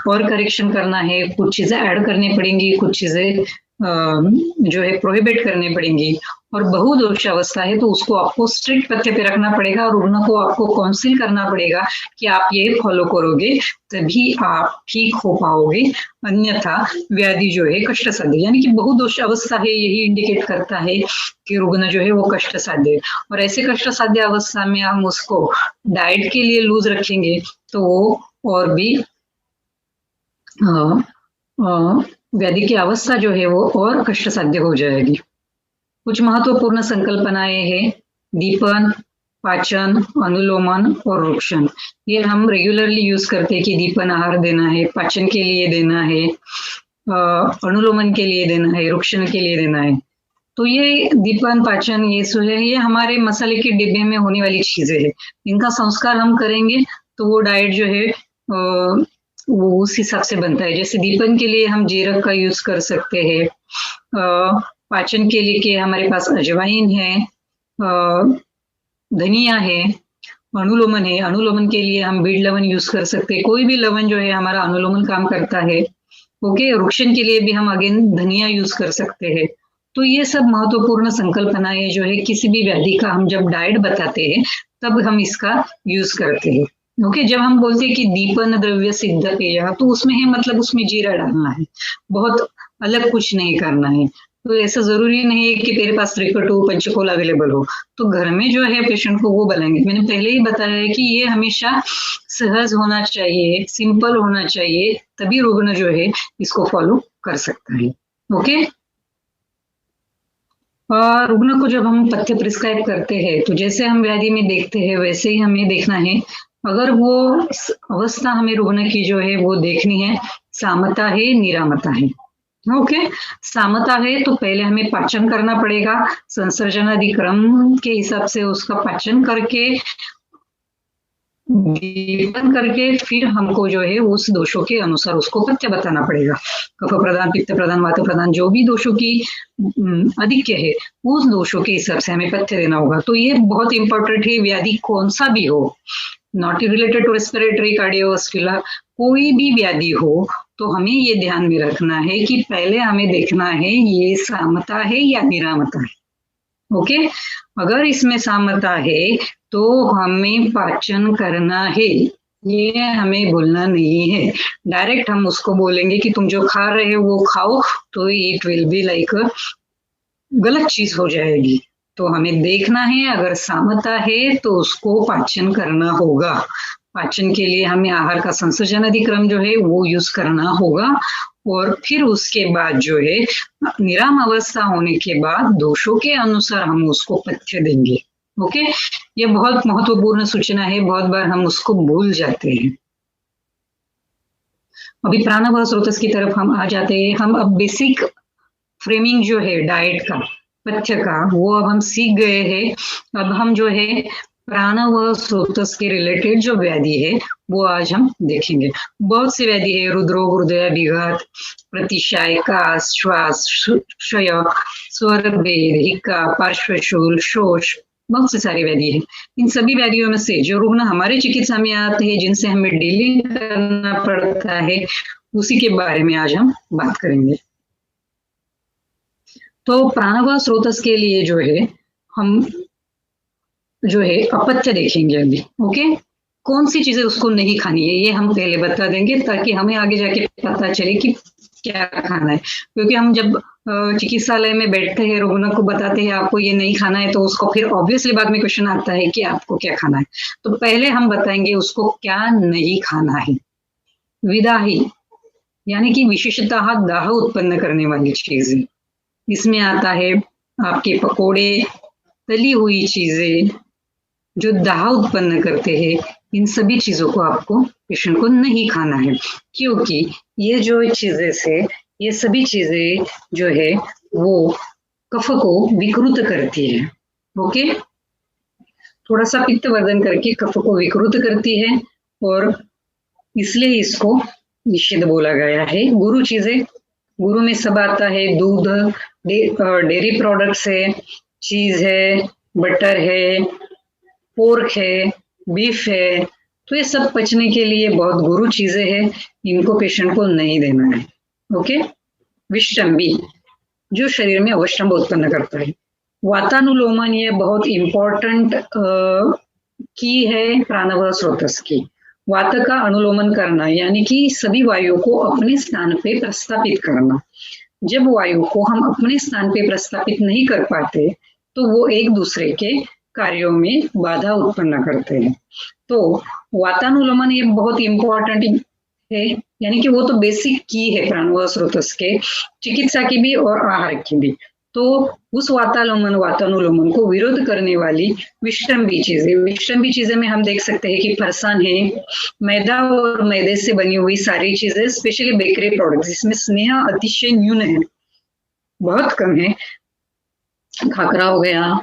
और करेक्शन करना है, कुछ चीजें ऐड करनी पड़ेंगी, कुछ चीजें जो है प्रोहिबिट करनी पड़ेंगी। और बहुदोष अवस्था है तो उसको आपको स्ट्रिक्ट पथ्य पे रखना पड़ेगा और रुग्ण को आपको काउंसिल करना पड़ेगा कि आप ये फॉलो करोगे तभी आप ठीक हो पाओगे, अन्यथा व्याधि जो है कष्ट साध्य, यानी कि बहुदोष अवस्था है यही इंडिकेट करता है कि रुग्ण जो है वो कष्ट साध्य है। और ऐसे कष्ट साध्य अवस्था में हम उसको डाइट के लिए लूज रखेंगे तो वो और भी व्याधि की अवस्था जो है वो और कष्ट साध्य हो जाएगी। कुछ महत्वपूर्ण संकल्पनाएं हैं, दीपन, पाचन, अनुलोमन और रुक्षण। ये हम रेगुलरली यूज करते हैं कि दीपन आहार देना है, पाचन के लिए देना है, अनुलोमन के लिए देना है, रुक्षण के लिए देना है। तो ये दीपन पाचन ये सो है, ये हमारे मसाले के डिब्बे में होने वाली चीजें है। इनका संस्कार हम करेंगे तो वो डाइट जो है वो उस हिसाब से बनता है। जैसे दीपन के लिए हम जीरक का यूज कर सकते हैं, पाचन के लिए के हमारे पास अजवाइन है, धनिया है, अनुलोमन है, अनुलोमन के लिए हम बीट लवण यूज कर सकते हैं, कोई भी लवण जो है हमारा अनुलोमन काम करता है। ओके, रुक्षण के लिए भी हम अगेन धनिया यूज कर सकते हैं। तो ये सब महत्वपूर्ण संकल्पनाएं जो है किसी भी व्याधि का हम जब डाइट बताते हैं तब हम इसका यूज करते हैं। ओके, जब हम बोलते हैं कि दीपन द्रव्य सिद्ध पेय तो उसमें है मतलब उसमें जीरा डालना है, बहुत अलग कुछ नहीं करना है। तो ऐसा जरूरी नहीं है कि तेरे पास त्रिकटु पंचकोल अवेलेबल हो, तो घर में जो है पेशेंट को वो बनाएंगे। मैंने पहले ही बताया है कि ये हमेशा सहज होना चाहिए, सिंपल होना चाहिए, तभी रुग्ण जो है इसको फॉलो कर सकता है। ओके, रुग्ण को जब हम पथ्य प्रिस्क्राइब करते हैं तो जैसे हम व्याधि में देखते हैं वैसे ही हमें देखना है। अगर वो अवस्था हमें रुग्ण की जो है वो देखनी है, सामता है निरामता है। ओके, सामता है तो पहले हमें पाचन करना पड़ेगा, संसर्जन अधिक्रम के हिसाब से उसका पाचन करके दीपन करके फिर हमको जो है उस दोषों के अनुसार उसको पथ्य बताना पड़ेगा। कफ प्रदान, पित्त प्रदान, वात प्रदान, जो भी दोषों की अधिक्य है उस दोषों के हिसाब से हमें पथ्य देना होगा। तो ये बहुत इंपॉर्टेंट है, व्याधि कौन सा भी हो, not related to respiratory, cardiovascular, कोई भी व्याधि हो तो हमें ये ध्यान में रखना है कि पहले हमें देखना है ये सामता है या निरामता है। ओके, अगर इसमें सामता है तो हमें पाचन करना है, ये हमें बोलना नहीं है। डायरेक्ट हम उसको बोलेंगे कि तुम जो खा रहे हो वो खाओ तो इट विल बी लाइक गलत चीज हो जाएगी। तो हमें देखना है अगर सामता है तो उसको पाचन करना होगा। पाचन के लिए हमें आहार का संसर्जन अधिक्रम जो है वो यूज करना होगा और फिर उसके बाद जो है निराम अवस्था होने के बाद दोषों के अनुसार हम उसको पथ्य देंगे। ओके, ये बहुत महत्वपूर्ण सूचना है, बहुत बार हम उसको भूल जाते हैं। अभी प्राणवाह स्रोतस की तरफ हम आ जाते हैं। हम अब बेसिक फ्रेमिंग जो है डाइट का, पथ्य का, वो अब हम सीख गए हैं। अब हम जो है प्राणवाह स्रोतस के रिलेटेड जो व्याधि है वो आज हम देखेंगे। बहुत सी व्याधि है, रुद्रोग, हृदयाभिघात, प्रतिशाय, कास, श्वास, क्षय, स्वर भेद, हिक्का, पार्श्वशूल, शोष, बहुत से सारी व्याधि है। इन सभी व्याधियों में से जो रुग्ण हमारे चिकित्सा में आते हैं, जिनसे हमें डीलिंग करना पड़ता है, उसी के बारे में आज हम बात करेंगे। तो प्राणवाह स्रोतस के लिए जो है हम जो है अपथ्य देखेंगे अभी। ओके, कौन सी चीजें उसको नहीं खानी है ये हम पहले बता देंगे ताकि हमें आगे जाके पता चले कि क्या खाना है। क्योंकि हम जब चिकित्सालय में बैठते हैं, रोगियों को बताते हैं आपको ये नहीं खाना है, तो उसको फिर ऑब्वियसली बाद में क्वेश्चन आता है कि आपको क्या खाना है। तो पहले हम बताएंगे उसको क्या नहीं खाना है। विदाही यानी कि विशेषतः दाह उत्पन्न करने वाली चीजें, इसमें आता है आपके पकोड़े, तली हुई चीजें जो दाह उत्पन्न करते हैं, इन सभी चीजों को आपको पेशेंट को नहीं खाना है, क्योंकि ये जो चीजें से ये सभी चीजें जो है वो कफ को विकृत करती है। ओके, थोड़ा सा पित्त वर्धन करके कफ को विकृत करती है और इसलिए इसको निषेध बोला गया है। गुरु चीजें, गुरु में सब आता है, दूध, डेयरी प्रोडक्ट्स है, चीज है, बटर है, पोर्क है, बीफ है, तो ये सब पचने के लिए बहुत गुरु चीजें हैं, इनको पेशेंट को नहीं देना है। ओके, विष्टंबी जो शरीर में अवष्टंब उत्पन्न करता है। वातानुलोमन ये बहुत इंपॉर्टेंट की है प्राणवायु स्रोतस की। वात का अनुलोमन करना यानी कि सभी वायु को अपने स्थान पे प्रस्थापित करना। जब वायु को हम अपने स्थान पे प्रस्थापित नहीं कर पाते तो वो एक दूसरे के कार्यों में बाधा उत्पन्न करते हैं। तो वातानुलोमन ये बहुत इंपॉर्टेंट है, यानी कि वो तो बेसिक की है प्राणवायु स्रोतस के, चिकित्सा की भी और आहार की भी। तो उस वातानुलोमन को विरोध करने वाली विष्टंबी चीजें में हम देख सकते हैं कि फरसान है, मैदा और मैदे से बनी हुई सारी चीजें, स्पेशली बेकरी प्रोडक्ट्स जिसमें स्नेह अतिशय न्यून है, बहुत कम है। खाकरा हो गया,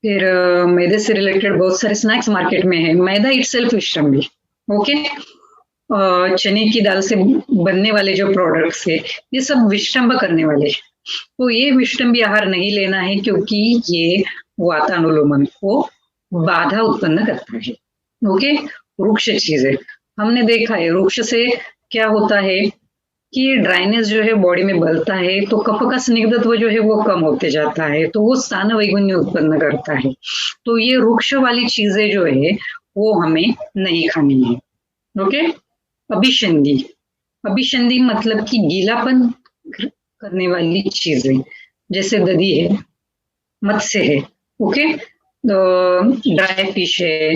फिर मैदे से रिलेटेड बहुत सारे स्नैक्स मार्केट में है। मैदा इटसेल्फ विष्टंबी। ओके, चने की दाल से बनने वाले जो प्रोडक्ट्स है ये सब विष्टंब करने वाले हैं। तो ये विष्टंबी आहार नहीं लेना है क्योंकि ये वातानुलोमन को बाधा उत्पन्न करता है। ओके, वृक्ष चीजें हमने देखा है, वृक्ष से क्या होता है कि ड्राइनेस जो है बॉडी में बढ़ता है, तो कफ का स्निग्धत्व जो है वो कम होते जाता है, तो वो स्थान वैगुण्य उत्पन्न करता है। तो ये वृक्ष वाली चीजें जो है वो हमें नहीं खानी है। ओके, अभिसंधि मतलब कि गीलापन करने वाली चीजें, जैसे दही है, मत्स्य है, ओके, ड्राई फिश है,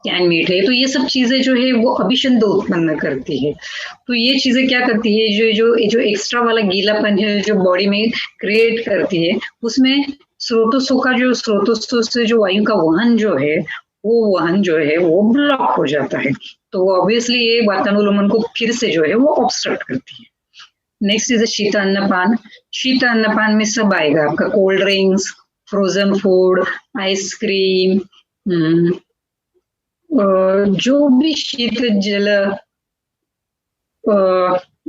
कैन मीट है, तो ये सब चीजें जो है वो अभिसंध उत्पन्न करती है। तो ये चीजें क्या करती है, जो एक्स्ट्रा वाला गीलापन है जो बॉडी में क्रिएट करती है, उसमें स्रोतों से जो वायु का वहन जो है वो ब्लॉक हो जाता है। तो ऑब्वियसली ये वातानुलोमन को फिर से जो है वो ऑब्स्ट्रक्ट करती है। नेक्स्ट इज शीत अन्नपान। शीत अन्नपान में सब आएगा आपका, cold drinks, frozen food, ice cream, जो भी शीत जल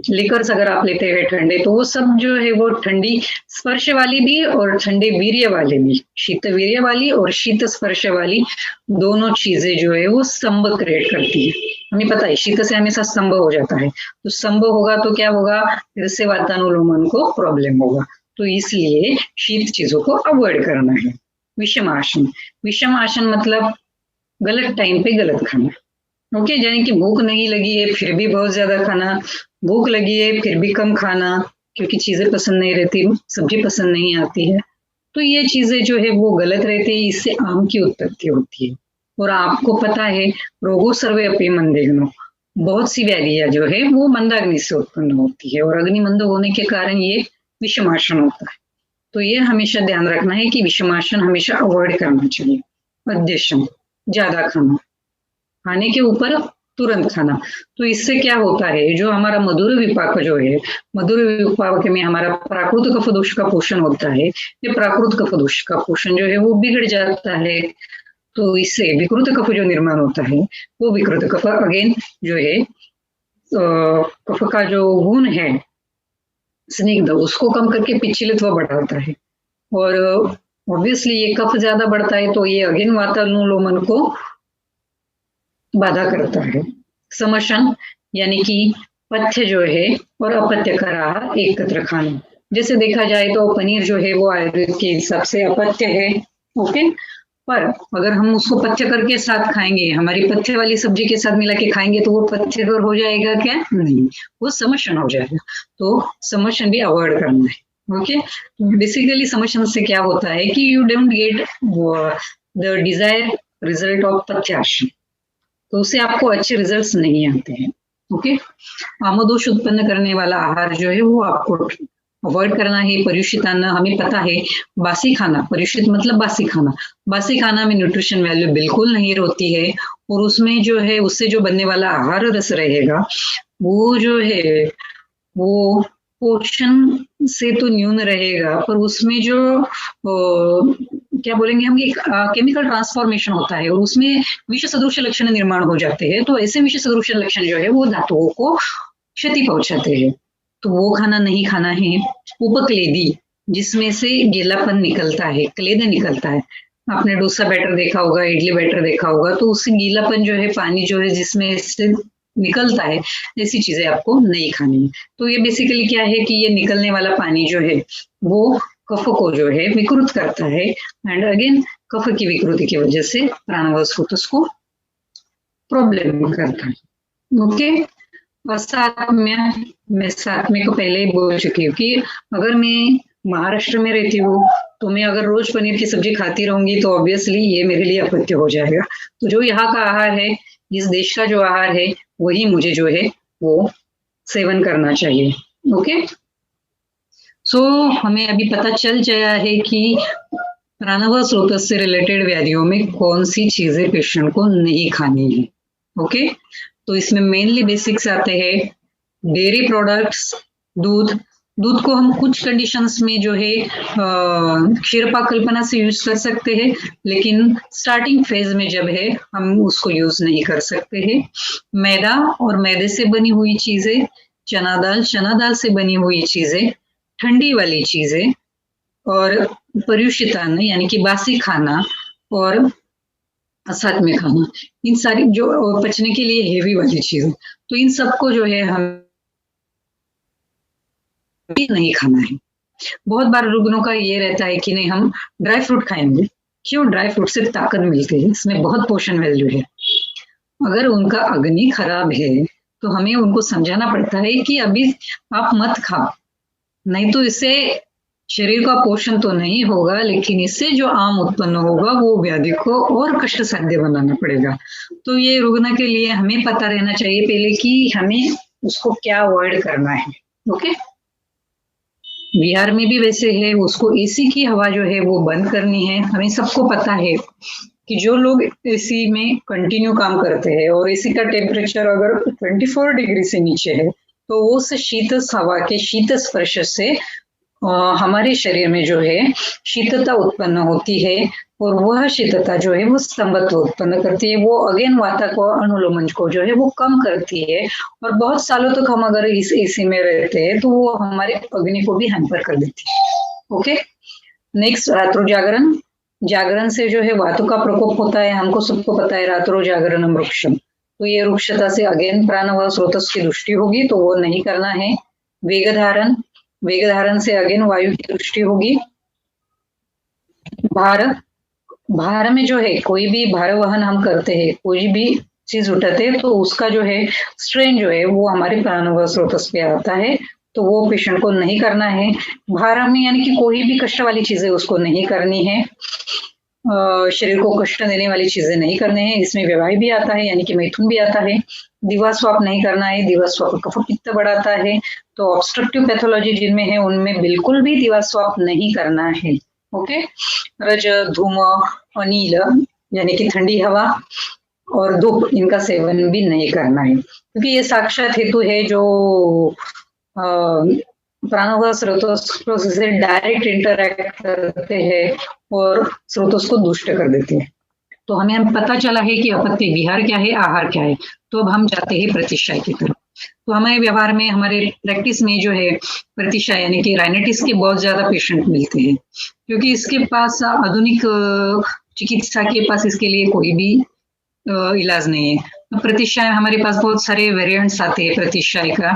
लिकर्स अगर आप लेते हैं ठंडे, तो वो सब जो है वो ठंडी स्पर्श वाली भी और ठंडे वीर्य वाले भी, शीत वीर्य वाली और शीत स्पर्श वाली दोनों चीजें जो है वो स्तंभ क्रिएट करती है। हमें पता है शीत से हमेशा स्तंभ हो जाता है, तो स्तंभ होगा तो क्या होगा, फिर से वातानुलोमन को प्रॉब्लम होगा। तो इसलिए शीत चीजों को अवॉइड करना है। विषम आसन मतलब गलत टाइम पे गलत खाना। ओके, यानी कि भूख नहीं लगी है फिर भी बहुत ज्यादा खाना, भूख लगी है फिर भी कम खाना, क्योंकि चीजें पसंद नहीं रहती, सब्जी पसंद नहीं आती है, तो ये चीजें जो है वो गलत रहती है। इससे आम की उत्पत्ति होती है। और आपको पता है रोगो सर्वे अपि मंदेग्नो, बहुत सी व्याधियां जो है वो मंदाग्नि से उत्पन्न होती है और अग्नि मंद होने के कारण ये विषमासन होता है। तो ये हमेशा ध्यान रखना है कि विषमासन हमेशा अवॉइड करना चाहिए। अध्यशन, ज्यादा खाना, खाने के ऊपर तुरंत खाना। तो इससे क्या होता है, जो हमारा मधुर विपाक जो है, मधुर विपाक में हमारा प्राकृत कफ दोष का पोषण होता है, ये प्राकृत कफ दोष का पोषण जो है वो बिगड़ जाता है। तो इससे विकृत कफ जो निर्माण होता है, वो विकृत कफ अगेन जो है कफ का जो गुण है स्निग्ध, उसको कम करके पिच्छिलत्व बढ़ाता है। और ऑब्वियसली ये कफ ज्यादा बढ़ता है तो ये अगेन वातानुलोमन को बाधा करता है। समशन यानी कि पथ्य जो है और अपथ्य का आहार एकत्र खाना। जैसे देखा जाए तो पनीर जो है वो आयुर्वेद के हिसाब से अपथ्य है। ओके, पर अगर हम उसको पथ्य करके साथ खाएंगे, हमारी पथ्य वाली सब्जी के साथ मिला के खाएंगे, तो वो पथ्य कर हो जाएगा क्या? नहीं, वो समशन हो जाएगा। तो समशन भी अवॉइड करना है। ओके, बेसिकली समझने से क्या होता है कि you don't get the desire result of पथ्यार्शन, तो उससे आपको अच्छे रिजल्ट्स नहीं आते हैं। ओके, आमोदोष उत्पन्न करने वाला आहार जो है वो आपको अवॉइड करना है। पर्युषित अन्न, हमें पता है बासी खाना, पर्युषित मतलब बासी खाना, बासी खाना में न्यूट्रिशन वैल्यू बिल्कुल नहीं होती है, और उसमें जो है उससे जो बनने वाला आहार रस रहेगा वो जो है वो पोषण से तो न्यून रहेगा, पर उसमें जो क्या बोलेंगे हम, एक केमिकल ट्रांसफॉर्मेशन होता है और उसमें विष सदृश लक्षण निर्माण हो जाते हैं। तो ऐसे विष सदृश लक्षण जो है वो धातुओं को क्षति पहुंचाते हैं, तो वो खाना नहीं खाना है। उपक्लेदी, जिसमें से गीलापन निकलता है, क्लेद निकलता है, आपने डोसा बैटर देखा होगा, इडली बैटर देखा होगा, तो उससे गीलापन जो है, पानी जो है जिसमें से निकलता है, ऐसी चीजें आपको नहीं खानी है। तो ये बेसिकली क्या है कि ये निकलने वाला पानी जो है वो कफ को जो है विकृत करता है, एंड अगेन कफ की विकृति की वजह से प्राणवायु स्रोत को प्रॉब्लम करता है। ओके, और साथ में को पहले ही बोल चुकी हूँ कि अगर मैं महाराष्ट्र में रहती हूँ तो मैं अगर रोज पनीर की सब्जी खाती रहूंगी तो ऑब्वियसली ये मेरे लिए अपत्य हो जाएगा। तो जो यहाँ का आहार है, इस देश का जो आहार है, वही मुझे जो है वो सेवन करना चाहिए। ओके, सो हमें अभी पता चल गया है कि प्राणवायु स्रोत से रिलेटेड व्याधियों में कौन सी चीजें पेशेंट को नहीं खानी है। ओके, तो इसमें मेनली बेसिक्स आते हैं डेयरी प्रोडक्ट्स, दूध। दूध को हम कुछ कंडीशंस में जो है क्षीरपाक कल्पना से यूज कर सकते हैं, लेकिन स्टार्टिंग फेज में जब है हम उसको यूज नहीं कर सकते हैं। मैदा और मैदे से बनी हुई चीजें, चना दाल से बनी हुई चीजें, ठंडी वाली चीजें, और पर्युषित अन्न यानी कि बासी खाना, और साथ में खाना, इन सारी जो पचने के लिए हेवी वाली चीजें, तो इन सबको जो है हम भी नहीं खाना है। बहुत बार रुग्णों का ये रहता है कि नहीं हम ड्राई फ्रूट खाएंगे, क्यों? ड्राई फ्रूट से ताकत मिलती है, इसमें बहुत पोषण वैल्यू है। अगर उनका अग्नि खराब है तो हमें उनको समझाना पड़ता है कि अभी आप मत खाओ, नहीं तो इससे शरीर का पोषण तो नहीं होगा, लेकिन इससे जो आम उत्पन्न होगा वो व्याधि को और कष्ट साध्य बनाना पड़ेगा। तो ये रुग्ण के लिए हमें पता रहना चाहिए पहले कि हमें उसको क्या अवॉइड करना है। ओके, बिहार में भी वैसे है, उसको एसी की हवा जो है वो बंद करनी है। हमें सबको पता है कि जो लोग एसी में कंटिन्यू काम करते हैं और एसी का टेम्परेचर अगर 24 डिग्री से नीचे है तो वो से शीत हवा के शीत स्पर्श से हमारे शरीर में जो है शीतता उत्पन्न होती है, और वह शीतता जो है वो स्तंभत्व उत्पन्न करती है, वो अगेन वाता को, अनुलोमन को जो है वो कम करती है, और बहुत सालों तक हम अगर इस एसी में रहते हैं तो वो हमारे अग्नि को भी हैम्पर कर देती है। ओके, नेक्स्ट रात्रो जागरण। जागरण से जो है वातु का प्रकोप होता है, हमको सबको पता है रात्रो जागरण वृक्षम, तो ये वृक्षता से अगेन प्राणवायु स्रोत की दृष्टि होगी, तो वो नहीं करना है। वेग धारण, वेग धारण से अगेन वायु की दृष्टि होगी। भार, भार में जो है कोई भी भार वहन हम करते हैं, कोई भी चीज उठाते हैं, तो उसका जो है स्ट्रेन जो है वो हमारे प्राणवायु स्रोत पे आता है, तो वो पेशेंट को नहीं करना है। भार में यानी कि कोई भी कष्ट वाली चीजें उसको नहीं करनी है, शरीर को कष्ट देने वाली चीजें नहीं करने हैं। इसमें विवाह भी आता है यानी कि मैथुन भी आता है। दिवा स्वाप नहीं करना है, दिवा स्वाप कफ पित्त बढ़ाता है, तो ऑब्स्ट्रक्टिव पैथोलॉजी जिनमें है उनमें बिल्कुल भी दिवा स्वाप नहीं करना है। ओके, रज, धूम, अनिल यानी कि ठंडी हवा और धूप, इनका सेवन भी नहीं करना है, क्योंकि ये साक्षात हेतु है जो प्राणवायु स्रोतों से डायरेक्ट इंटरैक्ट करते हैं और स्रोतों को दुष्ट कर देते हैं। तो हमें पता चला है कि अपत्य विहार क्या है, आहार क्या है, तो अब हम जाते हैं प्रतिशय की तरफ। तो हमारे व्यवहार में, हमारे प्रैक्टिस में जो है प्रतिशय यानी कि राइनाइटिस के बहुत ज्यादा पेशेंट मिलते हैं, क्योंकि इसके पास आधुनिक चिकित्सा के पास इसके लिए कोई भी इलाज नहीं है। तो प्रतिशय हमारे पास बहुत सारे वेरिएंट्स आते हैं प्रतिशय का।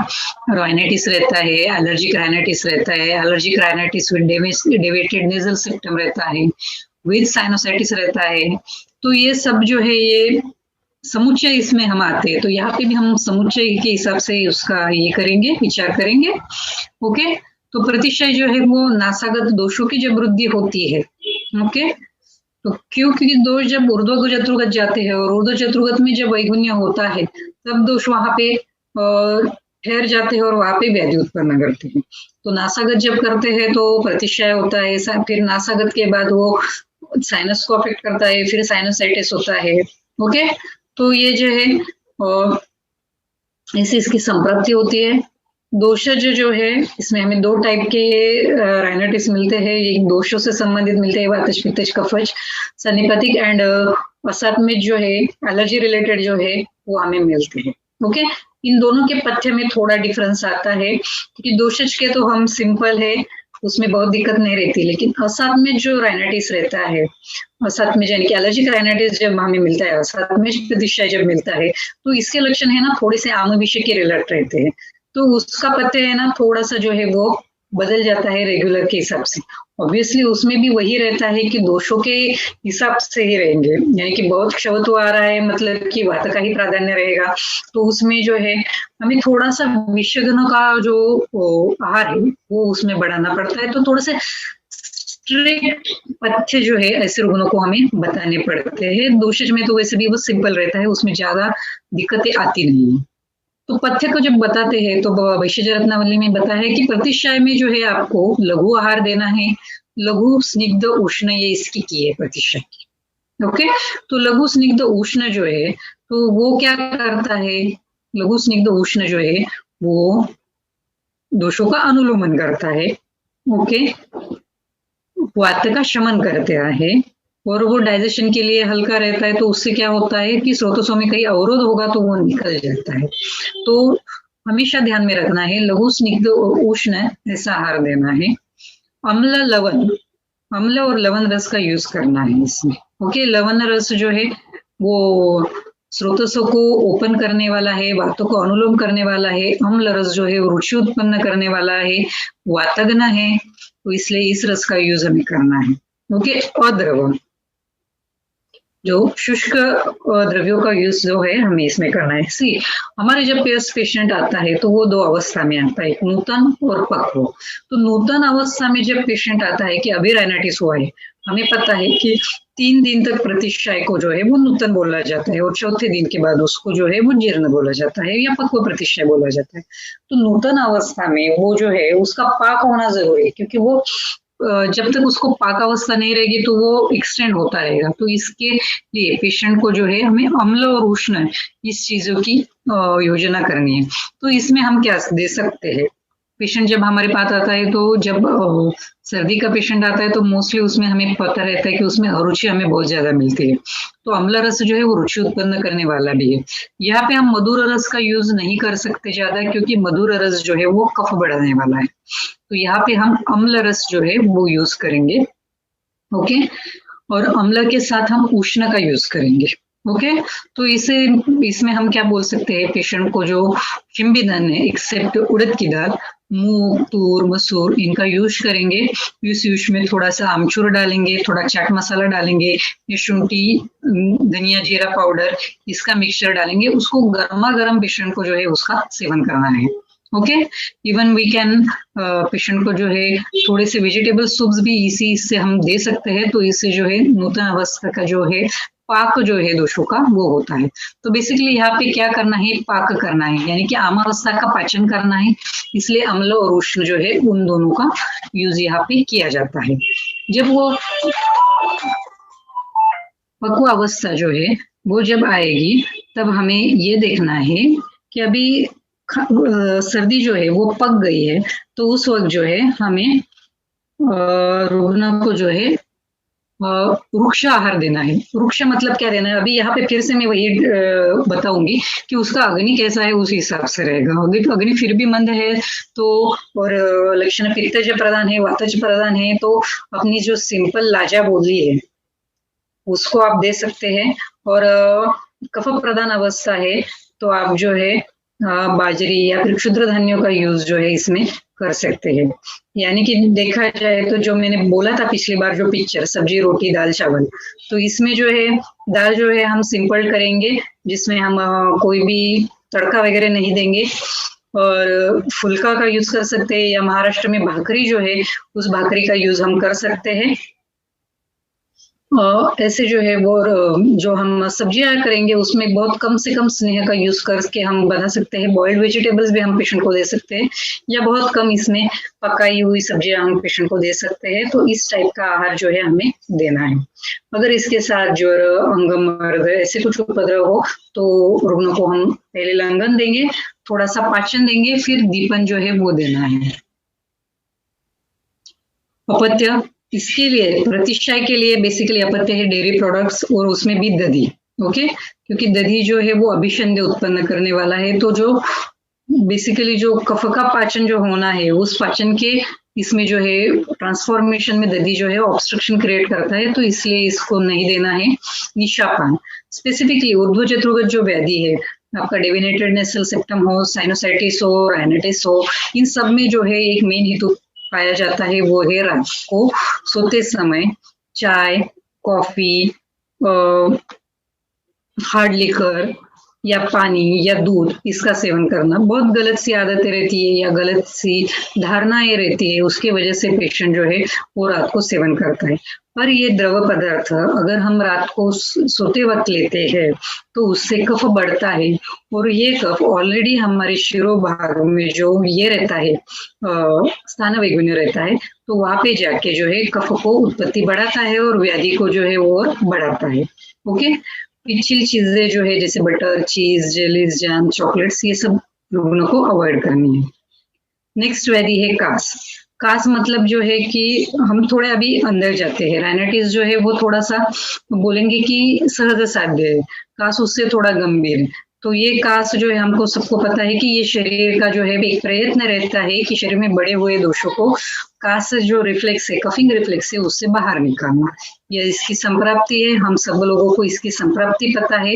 राइनाइटिस रहता है, एलर्जिक राइनाइटिस रहता है, allergic rhinitis with deviated nasal symptom रहता है, विद साइनोसाइटिस रहता है। तो ये सब जो है ये समुच्चय इसमें हम आते हैं, तो यहाँ पे भी हम समुच्चय के हिसाब से उसका ये करेंगे, विचार करेंगे। ओके, तो प्रतिशय जो है वो नासागत दोषों की जब वृद्धि होती है। ओके, तो क्योंकि दोष जब ऊर्ध्व चतुर्गत जाते हैं और ऊर्ध्व चतुर्गत में जब वैगुण्य होता है तब दोष वहां पे ठहर जाते हैं और वहां पे व्याधि उत्पन्न करते हैं। तो नासागत जब करते हैं तो प्रतिशय होता है, फिर नासागत के बाद वो साइनस को अफेक्ट करता है, फिर साइनोसाइटिस होता है। ओके, तो ये जो है ऐसी इसकी संपत्ति होती है। दोषज जो है इसमें हमें दो टाइप के राइनाइटिस मिलते हैं, एक दोषों से संबंधित मिलते हैं, वातज पित्तज कफज सन्निपातिक, एंड असात्मिक जो है एलर्जी रिलेटेड जो है वो हमें मिलते हैं। ओके, इन दोनों के पथ्य में थोड़ा डिफरेंस आता है, क्योंकि दोषज के तो हम सिंपल है, उसमें बहुत दिक्कत नहीं रहती, लेकिन असात्मिक जो राइनाइटिस रहता है, असात्मिक यानी कि एलर्जिक राइनाइटिस जब हमें मिलता है, असात्मिक प्रतिशय जब मिलता है, तो इसके लक्षण है ना थोड़े से आम विषय के रिलेट रहते हैं, तो उसका पथ्य है ना थोड़ा सा जो है वो बदल जाता है रेगुलर के हिसाब से। ऑब्वियसली उसमें भी वही रहता है कि दोषों के हिसाब से ही रहेंगे, यानी कि बहुत क्षवत्व आ रहा है मतलब कि वात का ही प्राधान्य रहेगा, तो उसमें जो है हमें थोड़ा सा विषगणों का जो आहार है वो उसमें बढ़ाना पड़ता है। तो थोड़े से स्ट्रिक्ट पथ्य जो है ऐसे रोगों को हमें बताने पड़ते हैं। दोषज में तो वैसे भी वो सिंपल रहता है, उसमें ज्यादा दिक्कतें आती नहीं है। तो पथ्य को जब बताते हैं तो वैशज रत्नावली में बताया है कि प्रतिशय में जो है आपको लघु आहार देना है, लघु स्निग्ध उष्ण, ये इसकी की है प्रतिशय की। ओके, तो लघु स्निग्ध उष्ण जो है तो वो क्या करता है, लघु स्निग्ध उष्ण जो है वो दोषों का अनुलोमन करता है। ओके, वात का शमन करते हैं और वो डाइजेशन के लिए हल्का रहता है, तो उससे क्या होता है कि स्रोतों में कहीं अवरोध होगा तो वो निकल जाता है। तो हमेशा ध्यान में रखना है लघु स्निग्ध उष्ण ऐसा आहार देना है। अम्ल लवण, अम्ल और लवण रस का यूज करना है इसमें। ओके, लवण रस जो है वो स्रोतों को ओपन करने वाला है, वातों को अनुलोम करने वाला है। अम्ल रस जो है वो रुचि उत्पन्न करने वाला है, वातग्न है, तो इसलिए इस रस का यूज हमें करना है। ओके, अद्रव जो शुष्क द्रव्यों का यूज जो है हमें इसमें करना है। सी हमारे जब पेशेंट आता है तो वो दो अवस्था में आता है, नूतन और पक्व। तो नूतन अवस्था में जब पेशेंट आता है कि अभी राइनाइटिस हुआ है, हमें पता है कि 3 दिन तक प्रतिशय को जो है वो नूतन बोला जाता है और चौथे दिन के बाद उसको जो है वो जीर्ण बोला जाता है या पक्व प्रतिशय बोला जाता है। तो नूतन अवस्था में वो जो है उसका पाक होना जरूरी है, क्योंकि वो जब तक उसको पाक अवस्था नहीं रहेगी तो वो एक्सटेंड होता रहेगा। तो इसके लिए पेशेंट को जो है हमें अम्ल और उष्ण इस चीजों की योजना करनी है। तो इसमें हम क्या दे सकते हैं, पेशेंट जब हमारे पास आता है तो जब सर्दी का पेशेंट आता है तो मोस्टली उसमें हमें पता रहता है कि उसमें अरुचि हमें बहुत ज्यादा मिलती है, तो अम्ल रस जो है वो रुचि उत्पन्न करने वाला भी है। यहाँ पे हम मधुर रस का यूज नहीं कर सकते ज्यादा, क्योंकि मधुर रस जो है वो कफ बढ़ाने वाला है, तो यहाँ पे हम अम्ल रस जो है वो यूज करेंगे। ओके, और अम्ल के साथ हम उष्ण का यूज करेंगे। ओके, तो इसमें हम क्या बोल सकते हैं, पेशेंट को जो शिंबिदन है एक्सेप्ट उड़द की दाल, मूंग, तूर, मसूर, इनका यूज करेंगे। इस यूज में थोड़ा सा आमचूर डालेंगे, थोड़ा चाट मसाला डालेंगे, ये शुंठी, धनिया, जीरा पाउडर, इसका मिक्सचर डालेंगे। उसको गर्मा गर्म पेशेंट को जो है उसका सेवन करना है। Okay, even we can patient को जो है थोड़े से वेजिटेबल सूप्स भी इसी से हम दे सकते हैं, तो इससे जो है नूतन अवस्था का जो है पाक जो है दोषों का वो होता है। तो बेसिकली यहाँ पे क्या करना है, पाक करना है, यानी कि आमावस्था का पाचन करना है, इसलिए अम्ल और उष्ण जो है उन दोनों का यूज यहाँ पे किया जाता है। जब वो पक्व अवस्था जो है वो जब आएगी तब हमें ये देखना है कि अभी सर्दी जो है वो पक गई है, तो उस वक्त जो है हमें रुग्ण को जो है वृक्ष आहार देना है। वृक्ष मतलब क्या देना है, अभी यहाँ पे फिर से मैं वही बताऊंगी कि उसका अग्नि कैसा है उस हिसाब से रहेगा। अग्नि फिर भी मंद है तो, और लक्षण पित्तज प्रधान है, वातज प्रधान है, तो अपनी जो सिंपल लाजा बोली है उसको आप दे सकते हैं। और कफ प्रधान अवस्था है तो आप जो है बाजरी या फिर क्षुद्र धान्यों का यूज जो है इसमें कर सकते हैं। यानी कि देखा जाए तो जो मैंने बोला था पिछली बार, जो पिक्चर सब्जी रोटी दाल चावल, तो इसमें जो है दाल जो है हम सिंपल करेंगे, जिसमें हम कोई भी तड़का वगैरह नहीं देंगे। और फुल्का का यूज कर सकते हैं, या महाराष्ट्र में भाकरी जो है उस भाकरी का यूज हम कर सकते हैं। ऐसे जो है वो जो हम सब्जियां करेंगे उसमें बहुत कम से कम स्नेह का यूज करके हम बना सकते हैं। बॉइल्ड वेजिटेबल्स भी हम पेशेंट को दे सकते हैं, या बहुत कम इसमें पकाई हुई सब्जियां हम पेशेंट को दे सकते हैं। तो इस टाइप का आहार जो है हमें देना है। अगर इसके साथ ज्वर, अंगमर्द ऐसे कुछ उपद्रव हो तो रुग्ण को हम पहले लंगन देंगे, थोड़ा सा पाचन देंगे, फिर दीपन जो है वो देना है। अपत्य, इसके लिए प्रतिष्ठा के लिए बेसिकली अपत्य है डेयरी प्रोडक्ट्स, और उसमें भी दधी। ओके, क्योंकि दधी जो है वो अभिसंधि उत्पन्न करने वाला है, तो जो बेसिकली जो कफ का पाचन जो होना है उस पाचन के इसमें जो है ट्रांसफॉर्मेशन में दधी जो है ऑब्स्ट्रक्शन क्रिएट करता है, तो इसलिए इसको नहीं देना है। निशापान, स्पेसिफिकली ऊर्ध्व चतुर्गत जो व्याधि है, आपका डेविनेटेड नेसल सेप्टम हो, साइनोसाइटिस हो, राइनाइटिस हो, इन सब में जो है एक मेन हेतु पाया जाता है वो है रात को सोते समय चाय, कॉफी, हार्ड लिकर या पानी या दूध इसका सेवन करना। बहुत गलत सी आदतें रहती है या गलत सी धारणाएं रहती है, उसकी वजह से पेशेंट जो है वो रात को सेवन करता है। पर ये द्रव पदार्थ अगर हम रात को सोते वक्त लेते हैं तो उससे कफ बढ़ता है, और ये कफ ऑलरेडी हमारे शिरोभाग में जो ये रहता है स्थान वेगुन्य रहता है, तो वहां पे जाके जो है कफ को उत्पत्ति बढ़ाता है और व्याधि को जो है वो और बढ़ाता है। ओके, पिछली चीजें जो है जैसे बटर, चीज, जेलीज, जैम, चॉकलेट्स, ये सब रुग्ण को अवॉइड करनी है। नेक्स्ट व्याधि है कास। कास मतलब जो है कि हम थोड़े अभी अंदर जाते हैं। राइनाइटिस जो है वो थोड़ा सा बोलेंगे कि सहज साध्य है, कास उससे थोड़ा गंभीर है। तो ये कास जो है हमको सबको पता है कि ये शरीर का जो है एक प्रयत्न रहता है कि शरीर में बड़े हुए दोषों को कास जो रिफ्लेक्स है, कफिंग रिफ्लेक्स है, उससे बाहर निकालना। यह इसकी संप्राप्ति है, हम सब लोगों को इसकी संप्राप्ति पता है।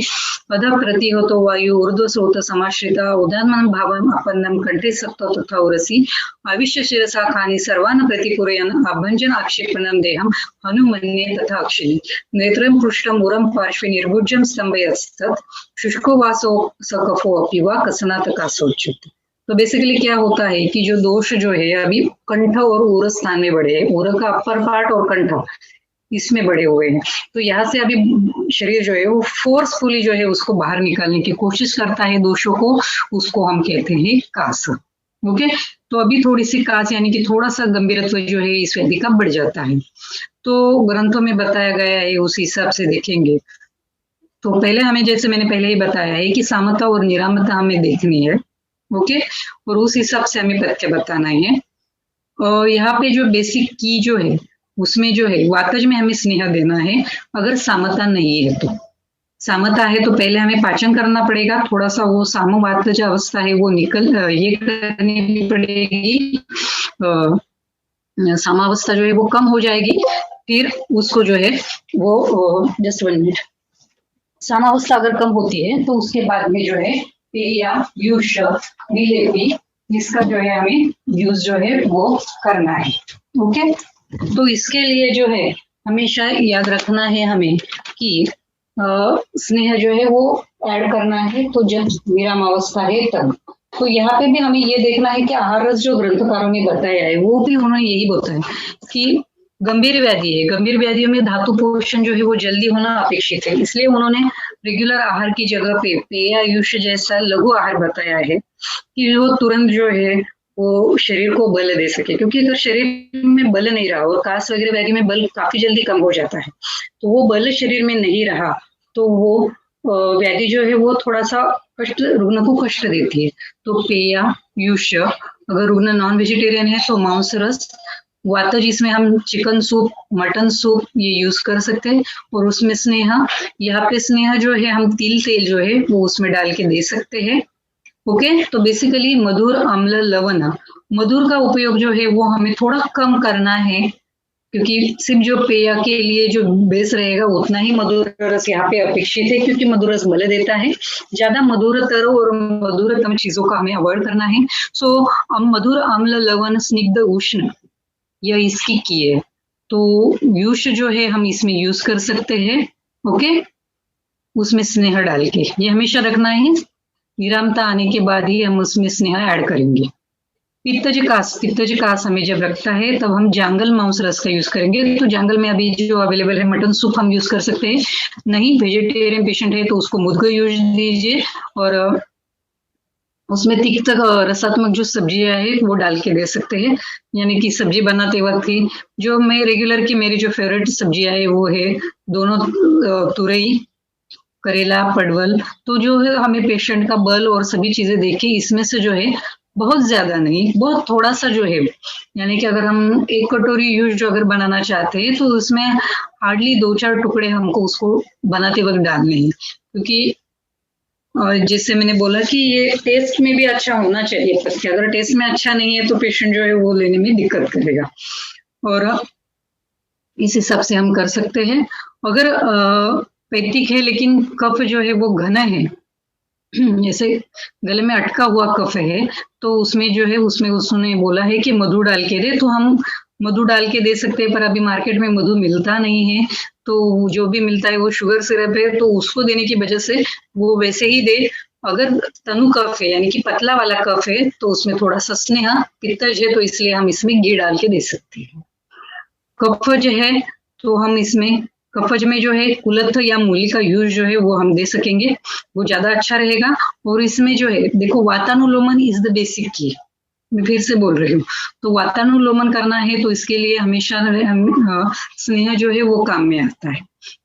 अधः प्रतिहोतो वायु ऊर्ध्व स्रोत समाश्रिता उदानम भावम अपन्नम कंठे सप्तो तथा उरसी आविश्य शिरसा खानी सर्वान प्रतिपुरयन अभंजन आक्षेपणम देहम हनुमन्ये तथा अक्षिणी नेत्रम पृष्ठम उरम पार्श्वे निर्भुजम स्तंभयस्तत् शुष्को वासो सकफो अपि वा कसनात कासोच्युत। तो बेसिकली क्या होता है कि जो दोष जो है अभी कंठ और उर स्थान में बढ़े हैं, उर का अपर पार्ट और कंठ इसमें बड़े हुए हैं, तो यहाँ से अभी शरीर जो है वो फोर्सफुली जो है उसको बाहर निकालने की कोशिश करता है दोषों को, उसको हम कहते हैं कास। ओके, तो अभी थोड़ी सी कास यानी कि थोड़ा सा गंभीरत्व जो है इस व्याधि का बढ़ जाता है। तो ग्रंथों में बताया गया है उस हिसाब से देखेंगे तो पहले हमें, जैसे मैंने पहले ही बताया है कि सामता और निरामता हमें देखनी है। ओके, और उस हिसाब से हमें पथ्य बताना है। और यहाँ पे जो बेसिक की जो है उसमें जो है वातज में हमें स्नेह देना है। अगर सामता नहीं है तो, सामता है तो पहले हमें पाचन करना पड़ेगा, थोड़ा सा वो सामोवातज अवस्था है वो ये करनी पड़ेगी, सामावस्था जो है वो कम हो जाएगी, फिर उसको जो है वो जस्ट 1 मिनट, सामावस्था अगर कम होती है तो उसके बाद में जो है पेया, यूष, विलेपी, इसका जो है हमें यूज जो है वो करना है। ओके, तो इसके लिए जो है हमेशा याद रखना है हमें कि स्नेह जो है वो ऐड करना है, तो जब विराम अवस्था है तब। तो यहाँ पे भी हमें ये देखना है कि आहार रस जो ग्रंथकारों ने बताया है वो भी उन्होंने यही बताया कि गंभीर व्याधि है, गंभीर व्याधियों में धातु पोषण जो है वो जल्दी होना अपेक्षित है, इसलिए उन्होंने रेगुलर आहार की जगह पे पेयायुष जैसा लघु आहार बताया है कि जो तुरंत जो है वो शरीर को बल दे सके। क्योंकि अगर शरीर में बल नहीं रहा, और कास वगैरह व्याधि में बल काफी जल्दी कम हो जाता है, तो वो बल शरीर में नहीं रहा तो वो व्याधि जो है वो थोड़ा सा कष्ट, रुग्ण को कष्ट देती है। तो पेयायुष, अगर रुग्ण नॉन वेजिटेरियन है तो मांस रस, वाता जिसमें हम चिकन सूप, मटन सूप ये यूज कर सकते हैं, और उसमें स्नेह, यहाँ पे स्नेह जो है हम तिल तेल जो है वो उसमें डाल के दे सकते हैं। ओके, तो बेसिकली मधुर, अम्ल, लवण, मधुर का उपयोग जो है वो हमें थोड़ा कम करना है, क्योंकि सिर्फ जो पेय के लिए जो बेस रहेगा उतना ही मधुर रस यहाँ पे अपेक्षित है, क्योंकि मधुर रस बल देता है। ज्यादा मधुरतर और मधुरतम चीजों का हमें अवॉइड करना है। सो मधुर, अम्ल, लवण, स्निग्ध, उष्ण, यह इसकी की है, तो यूष जो है हम इसमें यूज कर सकते हैं। ओके, उसमें स्नेह डाल के, ये हमेशा रखना है। विरामता आने के बाद ही हम उसमें स्नेह ऐड करेंगे। पित्तज कास हमें जब रखता है तब हम जांगल मांस रस का यूज करेंगे। तो जांगल में अभी जो अवेलेबल है मटन सूप हम यूज कर सकते हैं। नहीं वेजिटेरियन पेशेंट है तो उसको मुर्गा यूज दीजिए और उसमें तिक्त रसात्मक जो सब्जियां है वो डाल के दे सकते हैं। यानी कि सब्जी बनाते वक्त ही जो मैं रेगुलर की मेरी जो फेवरेट सब्जियां है वो है दोनों तुरई, करेला, परवल। तो जो है हमें पेशेंट का बल और सभी चीजें देखी इसमें से जो है बहुत ज्यादा नहीं, बहुत थोड़ा सा जो है, यानी कि अगर हम एक कटोरी यूज जो अगर बनाना चाहते हैं तो उसमें हार्डली 2-4 टुकड़े हमको उसको बनाते वक्त डालने हैं। क्योंकि जैसे मैंने बोला कि ये टेस्ट में भी अच्छा होना चाहिए, पत्ते अगर टेस्ट में अच्छा नहीं है तो पेशेंट जो है वो लेने में दिक्कत करेगा। और इस हिसाब से हम कर सकते हैं। अगर पैथिक है लेकिन कफ जो है वो घना है, जैसे गले में अटका हुआ कफ है, तो उसमें जो है उसमें उसने बोला है कि मधु डाल के दे, तो हम मधु डाल के दे सकते हैं। पर अभी मार्केट में मधु मिलता नहीं है, तो जो भी मिलता है वो शुगर सिरप है, तो उसको देने की वजह से वो वैसे ही दे। अगर तनु कफ है यानी कि पतला वाला कफ है तो उसमें थोड़ा सा स्नेह पित्तज है, तो इसलिए हम इसमें घी डाल के दे सकते हैं। कफज है तो हम इसमें कफज में जो है कुलत्थ या मूली का यूज जो है वो हम दे सकेंगे, वो ज्यादा अच्छा रहेगा। और इसमें जो है देखो वातानुलोमन इज द बेसिक की, मैं फिर से बोल रही हूँ। तो वातानुलोमन करना है तो इसके लिए हमेशा स्नेह जो है वो काम में आता है।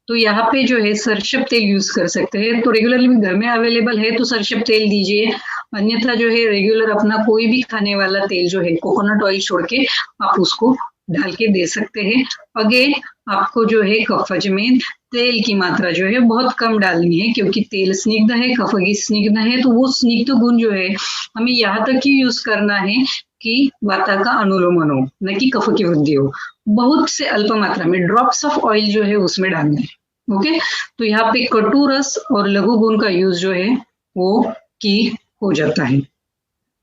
तो यहाँ पे जो है सरसब तेल यूज कर सकते हैं। तो रेगुलरली घर में अवेलेबल है तो सरसब तेल दीजिए, अन्यथा जो है रेगुलर अपना कोई भी खाने वाला तेल जो है कोकोनट ऑयल छोड़ के आप उसको डाल के दे सकते हैं। अगेन आपको जो है कफज में तेल की मात्रा जो है बहुत कम डालनी है, क्योंकि तेल स्निग्ध है, कफगी स्निग्ध है, तो वो स्निग्ध गुण जो है हमें यहाँ तक ही यूज करना है कि वाता का अनुलोमन हो, न कि कफ की वृद्धि हो। बहुत से अल्प मात्रा में ड्रॉप्स ऑफ ऑयल जो है उसमें डालना है। ओके, तो यहाँ पे कटु रस और लघु गुण का यूज जो है वो की हो जाता है।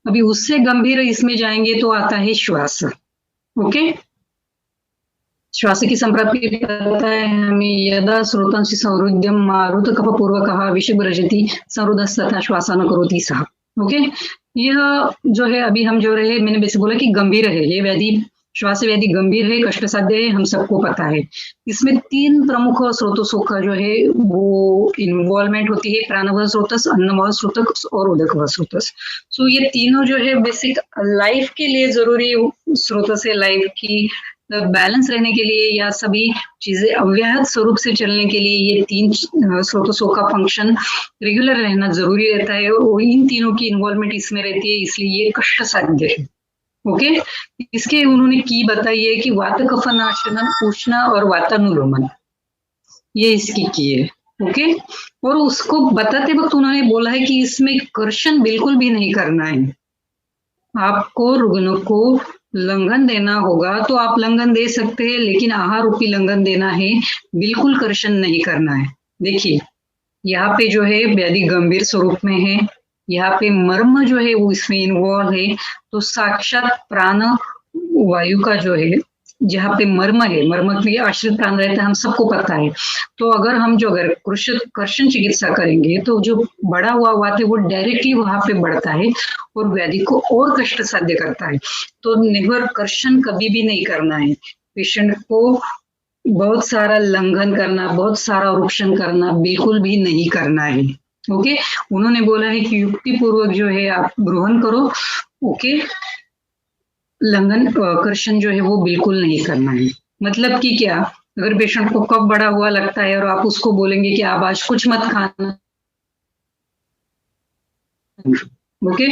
अभी उससे गंभीर इसमें जाएंगे तो आता है श्वास। ओके, श्वास की संप्राप्ति पता है हमें, यदा स्रोतांशी संरुद्यम मारुत कफ पूर्वक विषुभ्रजति संरुदस्तथा श्वासन करोति सह। ओके, यह जो है अभी हम जो रहे मैंने वैसे बोला कि गंभीर है ये व्याधि, श्वास व्याधि गंभीर है, कष्ट साध्य है, हम सबको पता है। इसमें 3 प्रमुख स्रोतों का जो है वो इन्वॉल्वमेंट होती है, प्राणवाह स्रोतस, अन्नवाह स्रोतस और उदकवाह स्रोतस। सो ये तीनों जो है बेसिक लाइफ के लिए जरूरी स्रोतस है, लाइफ की बैलेंस रहने के लिए या सभी चीजें अव्याहत स्वरूप से चलने के लिए ये 3 स्रोतों का फंक्शन रेगुलर रहना जरूरी रहता है, और इन तीनों की इन्वॉल्वमेंट इसमें रहती है, इसलिए ये कष्ट साध्य है। ओके, इसके उन्होंने की बताई है कि वात कफ नाशनम, उष्ण और वातानुलोमन, ये इसकी की है। ओके, और उसको बताते वक्त उन्होंने बोला है कि इसमें कर्षण बिल्कुल भी नहीं करना है। आपको रुग्ण को लंघन देना होगा तो आप लंघन दे सकते हैं, लेकिन आहार रूपी लंघन देना है, बिल्कुल कर्षण नहीं करना है। देखिए यहाँ पे जो है व्याधि गंभीर स्वरूप में है, यहाँ पे मर्म जो है वो इसमें इन्वॉल्व है, तो साक्षात प्राण वायु का जो है, जहाँ पे मर्म है, मर्म के लिए आश्रित प्राण रहता है, हम सबको पता है। तो अगर हम जो अगर कर्षण चिकित्सा करेंगे तो जो बढ़ा हुआ वात है वो डायरेक्टली वहां पे बढ़ता है और व्याधि को और कष्ट साध्य करता है। तो नेवर कर्षण कभी भी नहीं करना है। पेशेंट को बहुत सारा लंघन करना, बहुत सारा ऑप्शन करना बिल्कुल भी नहीं करना है। ओके, उन्होंने बोला है कि युक्ति पूर्वक जो है आप ग्रहण करो। ओके, लंघन कर्षण जो है वो बिल्कुल नहीं करना है। मतलब कि क्या, अगर पेशेंट को कफ बढ़ा हुआ लगता है और आप उसको बोलेंगे कि आप आज कुछ मत खाना, ओके,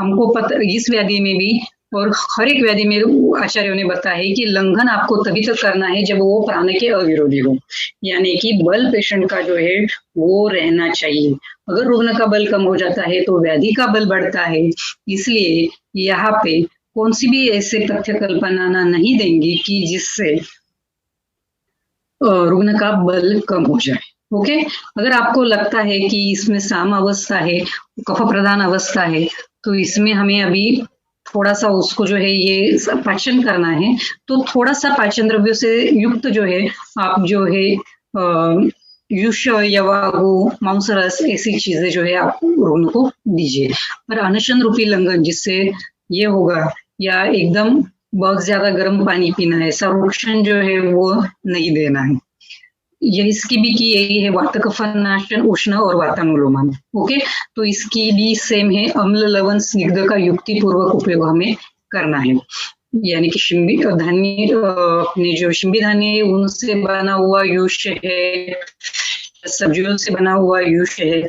हमको पता इस व्याधि में भी और हर एक व्याधि में आचार्यों ने बताया है कि लंघन आपको तभी तक करना है जब वो प्राण के अविरोधी हो, यानी कि बल पेशेंट का जो है वो रहना चाहिए। अगर रुग्ण का बल कम हो जाता है तो व्याधि का बल बढ़ता है, इसलिए यहाँ पे कौन सी भी ऐसे तथ्य कल्पना नहीं देंगी कि जिससे रुग्ण का बल कम हो जाए। ओके, अगर आपको लगता है कि इसमें साम अवस्था है, कफ प्रधान अवस्था है, तो इसमें हमें अभी थोड़ा सा उसको जो है ये पाचन करना है, तो थोड़ा सा पाचन द्रव्यों से युक्त जो है आप जो है युष, यवागु, मांसरस ऐसी चीजें जो है आप रुग्ण को दीजिए। पर अनशन रूपी लंघन जिससे ये होगा, या एकदम बहुत ज्यादा गर्म पानी पीना है, संरक्षण जो है वो नहीं देना है। ये इसकी भी की यही है वातकफनाशन, उष्ण और वातानुलोमन। ओके, तो इसकी भी सेम है, अम्ल लवण स्निग्ध का युक्ति पूर्वक उपयोग हमें करना है। यानी कि शिंबी धान्य, अपने जो शिंबी धान्य है उनसे बना हुआ युष है, सब्जियों से बना हुआ युष है,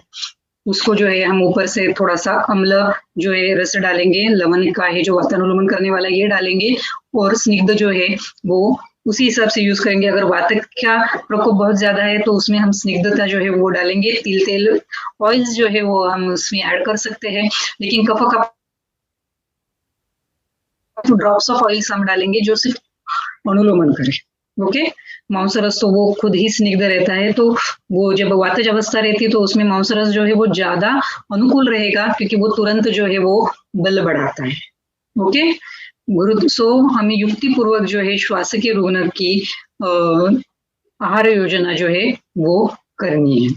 उसको जो है हम ऊपर से थोड़ा सा अम्ल जो है रस डालेंगे, लवण का है जो वातानुलोमन करने वाला ये डालेंगे, और स्निग्ध जो है वो उसी हिसाब से यूज करेंगे। अगर वातक का प्रकोप बहुत ज्यादा है तो उसमें हम स्निग्धता जो है वो डालेंगे। तिल तेल ऑयल्स जो है वो हम उसमें ऐड कर सकते हैं, लेकिन कफ का ड्रॉप्स ऑफ ऑयल्स हम डालेंगे जो सिर्फ अनुलोमन करे। ओके, मांसरस तो वो खुद ही स्निग्ध रहता है, तो वो जब वातज अवस्था रहती है तो उसमें मांसरस जो है वो ज्यादा अनुकूल रहेगा, क्योंकि वो तुरंत जो है वो बल बढ़ाता है। ओके, गुरु सो हमें युक्ति पूर्वक जो है श्वास के रुग्ण की आहार योजना जो है वो करनी है।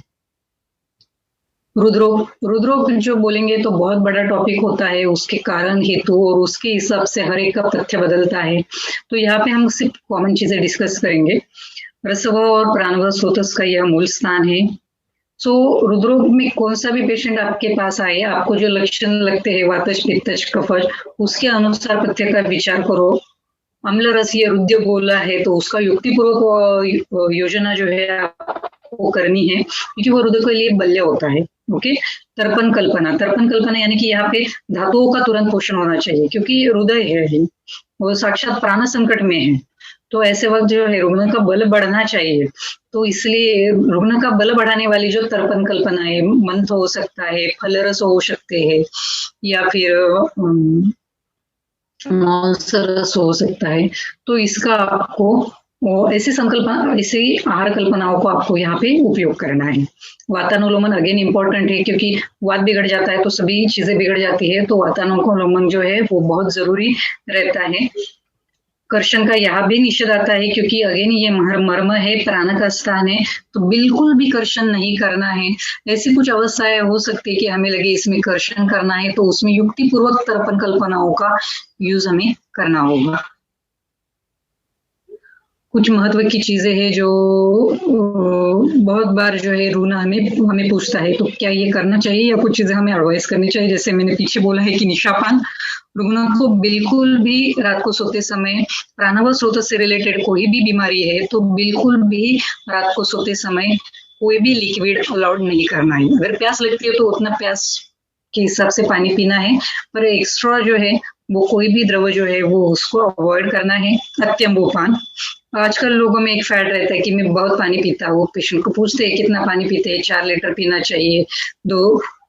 रुद्रोग जो बोलेंगे तो बहुत बड़ा टॉपिक होता है, उसके कारण हेतु और उसके हिसाब से हर एक का तथ्य बदलता है। तो यहाँ पे हम सिर्फ कॉमन चीजें डिस्कस करेंगे। रसव और प्राणव स्रोतस का यह मूल स्थान है। सो रुद्रोग में कौन सा भी पेशेंट आपके पास आए, आपको जो लक्षण लगते हैं वातज पित्तज कफज, उसके अनुसार पथ्य का विचार करो। अम्ल रसीय रुद्य बोला है तो उसका युक्तिपूर्वक योजना जो है आपको करनी है, क्योंकि वो हृदय के लिए बल्य होता है। ओके, तर्पण कल्पना यानी कि यहाँ पे धातुओं का तुरंत पोषण होना चाहिए, क्योंकि हृदय है वो साक्षात प्राण संकट में है, तो ऐसे वक्त जो है रुग्ण का बल बढ़ना चाहिए। तो इसलिए रुग्ण का बल बढ़ाने वाली जो तर्पण कल्पना है, मंथ हो सकता है, फलरस हो सकते हैं, या फिर मांसरस हो सकता है। तो इसका आपको ऐसी संकल्पना, ऐसी आहार कल्पनाओं को आपको यहाँ पे उपयोग करना है। वातानुलोमन अगेन इंपॉर्टेंट है, क्योंकि वात बिगड़ जाता है तो सभी चीजें बिगड़ जाती है, तो वातानुलोमन जो है वो बहुत जरूरी रहता है। कर्षण का यहाँ भी निषेध आता है, क्योंकि अगेन ये मर्म है, प्राण का स्थान है, तो बिल्कुल भी कर्षण नहीं करना है। ऐसी कुछ अवस्थाएं हो सकती है कि हमें लगे इसमें कर्षण करना है, तो उसमें युक्ति पूर्वक तर्पण कल्पनाओं का यूज हमें करना होगा। कुछ महत्व की चीजें हैं जो बहुत बार जो है रूना हमें पूछता है, तो क्या ये करना चाहिए या कुछ चीजें हमें एडवाइस करनी चाहिए। जैसे मैंने पीछे बोला है कि निशापान, रुग्णों को बिल्कुल भी रात को सोते समय, प्राणव स्रोत से रिलेटेड कोई भी बीमारी है तो बिल्कुल भी रात को सोते समय कोई भी लिक्विड अलाउड नहीं करना है। अगर प्यास लगती है तो उतना प्यास के हिसाब से पानी पीना है, पर एक्स्ट्रा जो है वो कोई भी द्रव जो है वो उसको अवॉइड करना है। अत्यंबोपान, आजकल लोगों में एक फैट रहता है कि मैं बहुत पानी पीता हूँ, पेशेंट को पूछते हैं कितना पानी पीते हैं, 4 लीटर पीना चाहिए,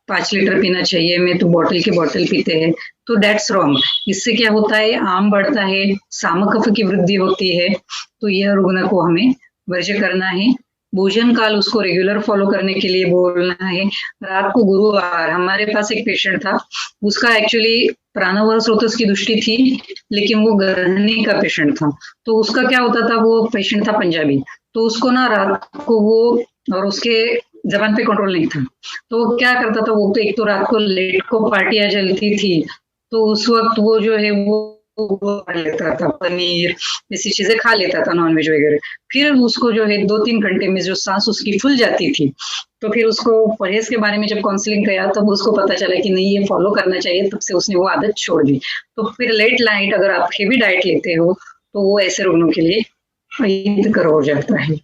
5 लीटर पीना चाहिए, मैं तो बॉटल की बॉटल पीते हैं, तो दैट्स रॉन्ग। इससे क्या होता है, आम बढ़ता है, सामक कफ की वृद्धि होती है, तो यह रुग्ण को हमें वर्ज्य करना है। भोजन काल उसको रेगुलर फॉलो करने के लिए बोलना है। रात को गुरुवार, हमारे पास एक पेशेंट था, उसका एक्चुअली प्राणवायु स्रोत की दृष्टि थी, लेकिन वो गर्भनी का पेशेंट था। तो उसका क्या होता था, वो पेशेंट था पंजाबी, तो उसको ना रात को वो, और उसके जबान पे कंट्रोल नहीं था, तो वो क्या करता था, वो तो एक तो रात को लेट को पार्टियां चलती थी, तो उस वक्त वो जो है वो खा लेता था, पनीर ऐसी चीजें खा लेता था, नॉनवेज वगैरह। फिर उसको जो है 2-3 घंटे में जो सांस उसकी फूल जाती थी, तो फिर उसको परहेज के बारे में जब काउंसलिंग किया तब उसको पता चला कि नहीं ये फॉलो करना चाहिए, तब से उसने वो आदत छोड़ दी। तो फिर लेट नाइट अगर आप हेवी डाइट लेते हो तो वो ऐसे रोगों के लिए हितकर हो जाता है।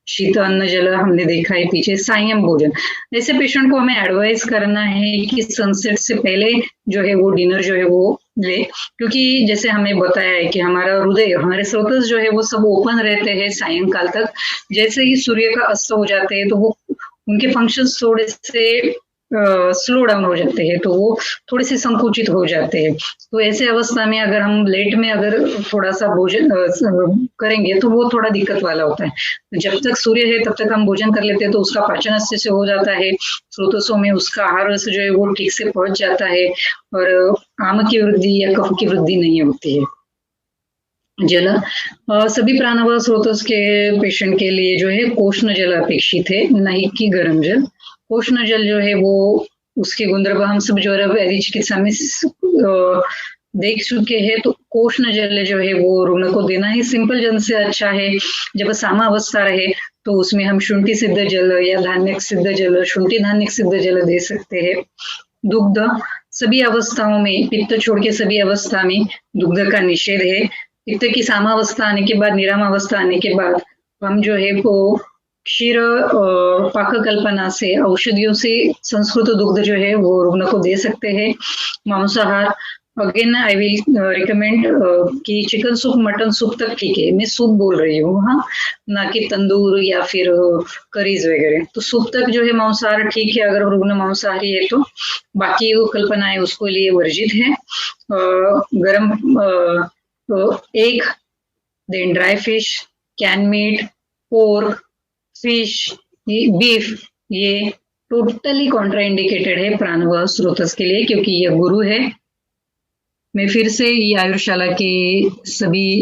शीत अन्न जल हमने देखा है पीछे। संयम भोजन, ऐसे पेशेंट को हमें एडवाइस करना है कि सनसेट से पहले जो है वो डिनर जो है वो ले, क्योंकि जैसे हमें बताया है कि हमारा हृदय, हमारे स्रोत जो है वो सब ओपन रहते हैं सायंकाल तक। जैसे ही सूर्य का अस्त हो जाते हैं तो वो उनके फंक्शंस थोड़े से स्लो डाउन हो जाते हैं, तो वो थोड़े से संकुचित हो जाते हैं। तो ऐसे अवस्था में अगर हम लेट में अगर थोड़ा सा भोजन करेंगे तो वो थोड़ा दिक्कत वाला होता है। जब तक सूर्य है तब तक हम भोजन कर लेते हैं तो उसका पाचन अच्छे से हो जाता है, स्रोतों में उसका आहार रस जो है वो ठीक से पहुंच जाता है, और आम की वृद्धि या कफ की वृद्धि नहीं होती है। जल सभी प्राणवायु स्रोतस के पेशेंट के लिए जो है कोष्ण जल अपेक्षित है, नहीं कि गर्म जल। कोष्ण जल जो है वो उसके गुणधर्म हम सब जो है वैदिक चिकित्सा में देख चुके हैं। तो कोष्ण जल जो है वो रुग्ण को देना ही सिंपल जल से अच्छा है। जब सामावस्था रहे तो उसमें हम शुंठी सिद्ध जल या धान्यक सिद्ध जल, शुंठी धान्यक सिद्ध जल दे सकते हैं। दुग्ध सभी अवस्थाओं में, पित्त छोड़ के सभी अवस्था में दुग्ध का निषेध है। पित्त की सामावस्था आने के बाद, निरामावस्था आने के बाद हम जो है वो क्षीर पाक कल्पना से, औषधियों से संस्कृत दुग्ध जो है वो रुग्ण को दे सकते हैं। मांसाहार अगेन आई विल रिकमेंड कि चिकन सूप, मटन सूप तक ठीक है, मैं सूप बोल रही हूँ, हाँ, ना कि तंदूर या फिर करीज वगैरह। तो सूप तक जो है मांसाहार ठीक है अगर रुग्ण मांसाहारी है तो, बाकी वो कल्पनाएं उसको लिए वर्जित है। गरम egg, then dry fish, can meat, pork, fish, beef, ये टोटली कॉन्ट्राइंडिकेटेड है प्राणवायु स्रोतस के लिए, क्योंकि यह गुरु है। मैं फिर से ये आयुर्शाला के सभी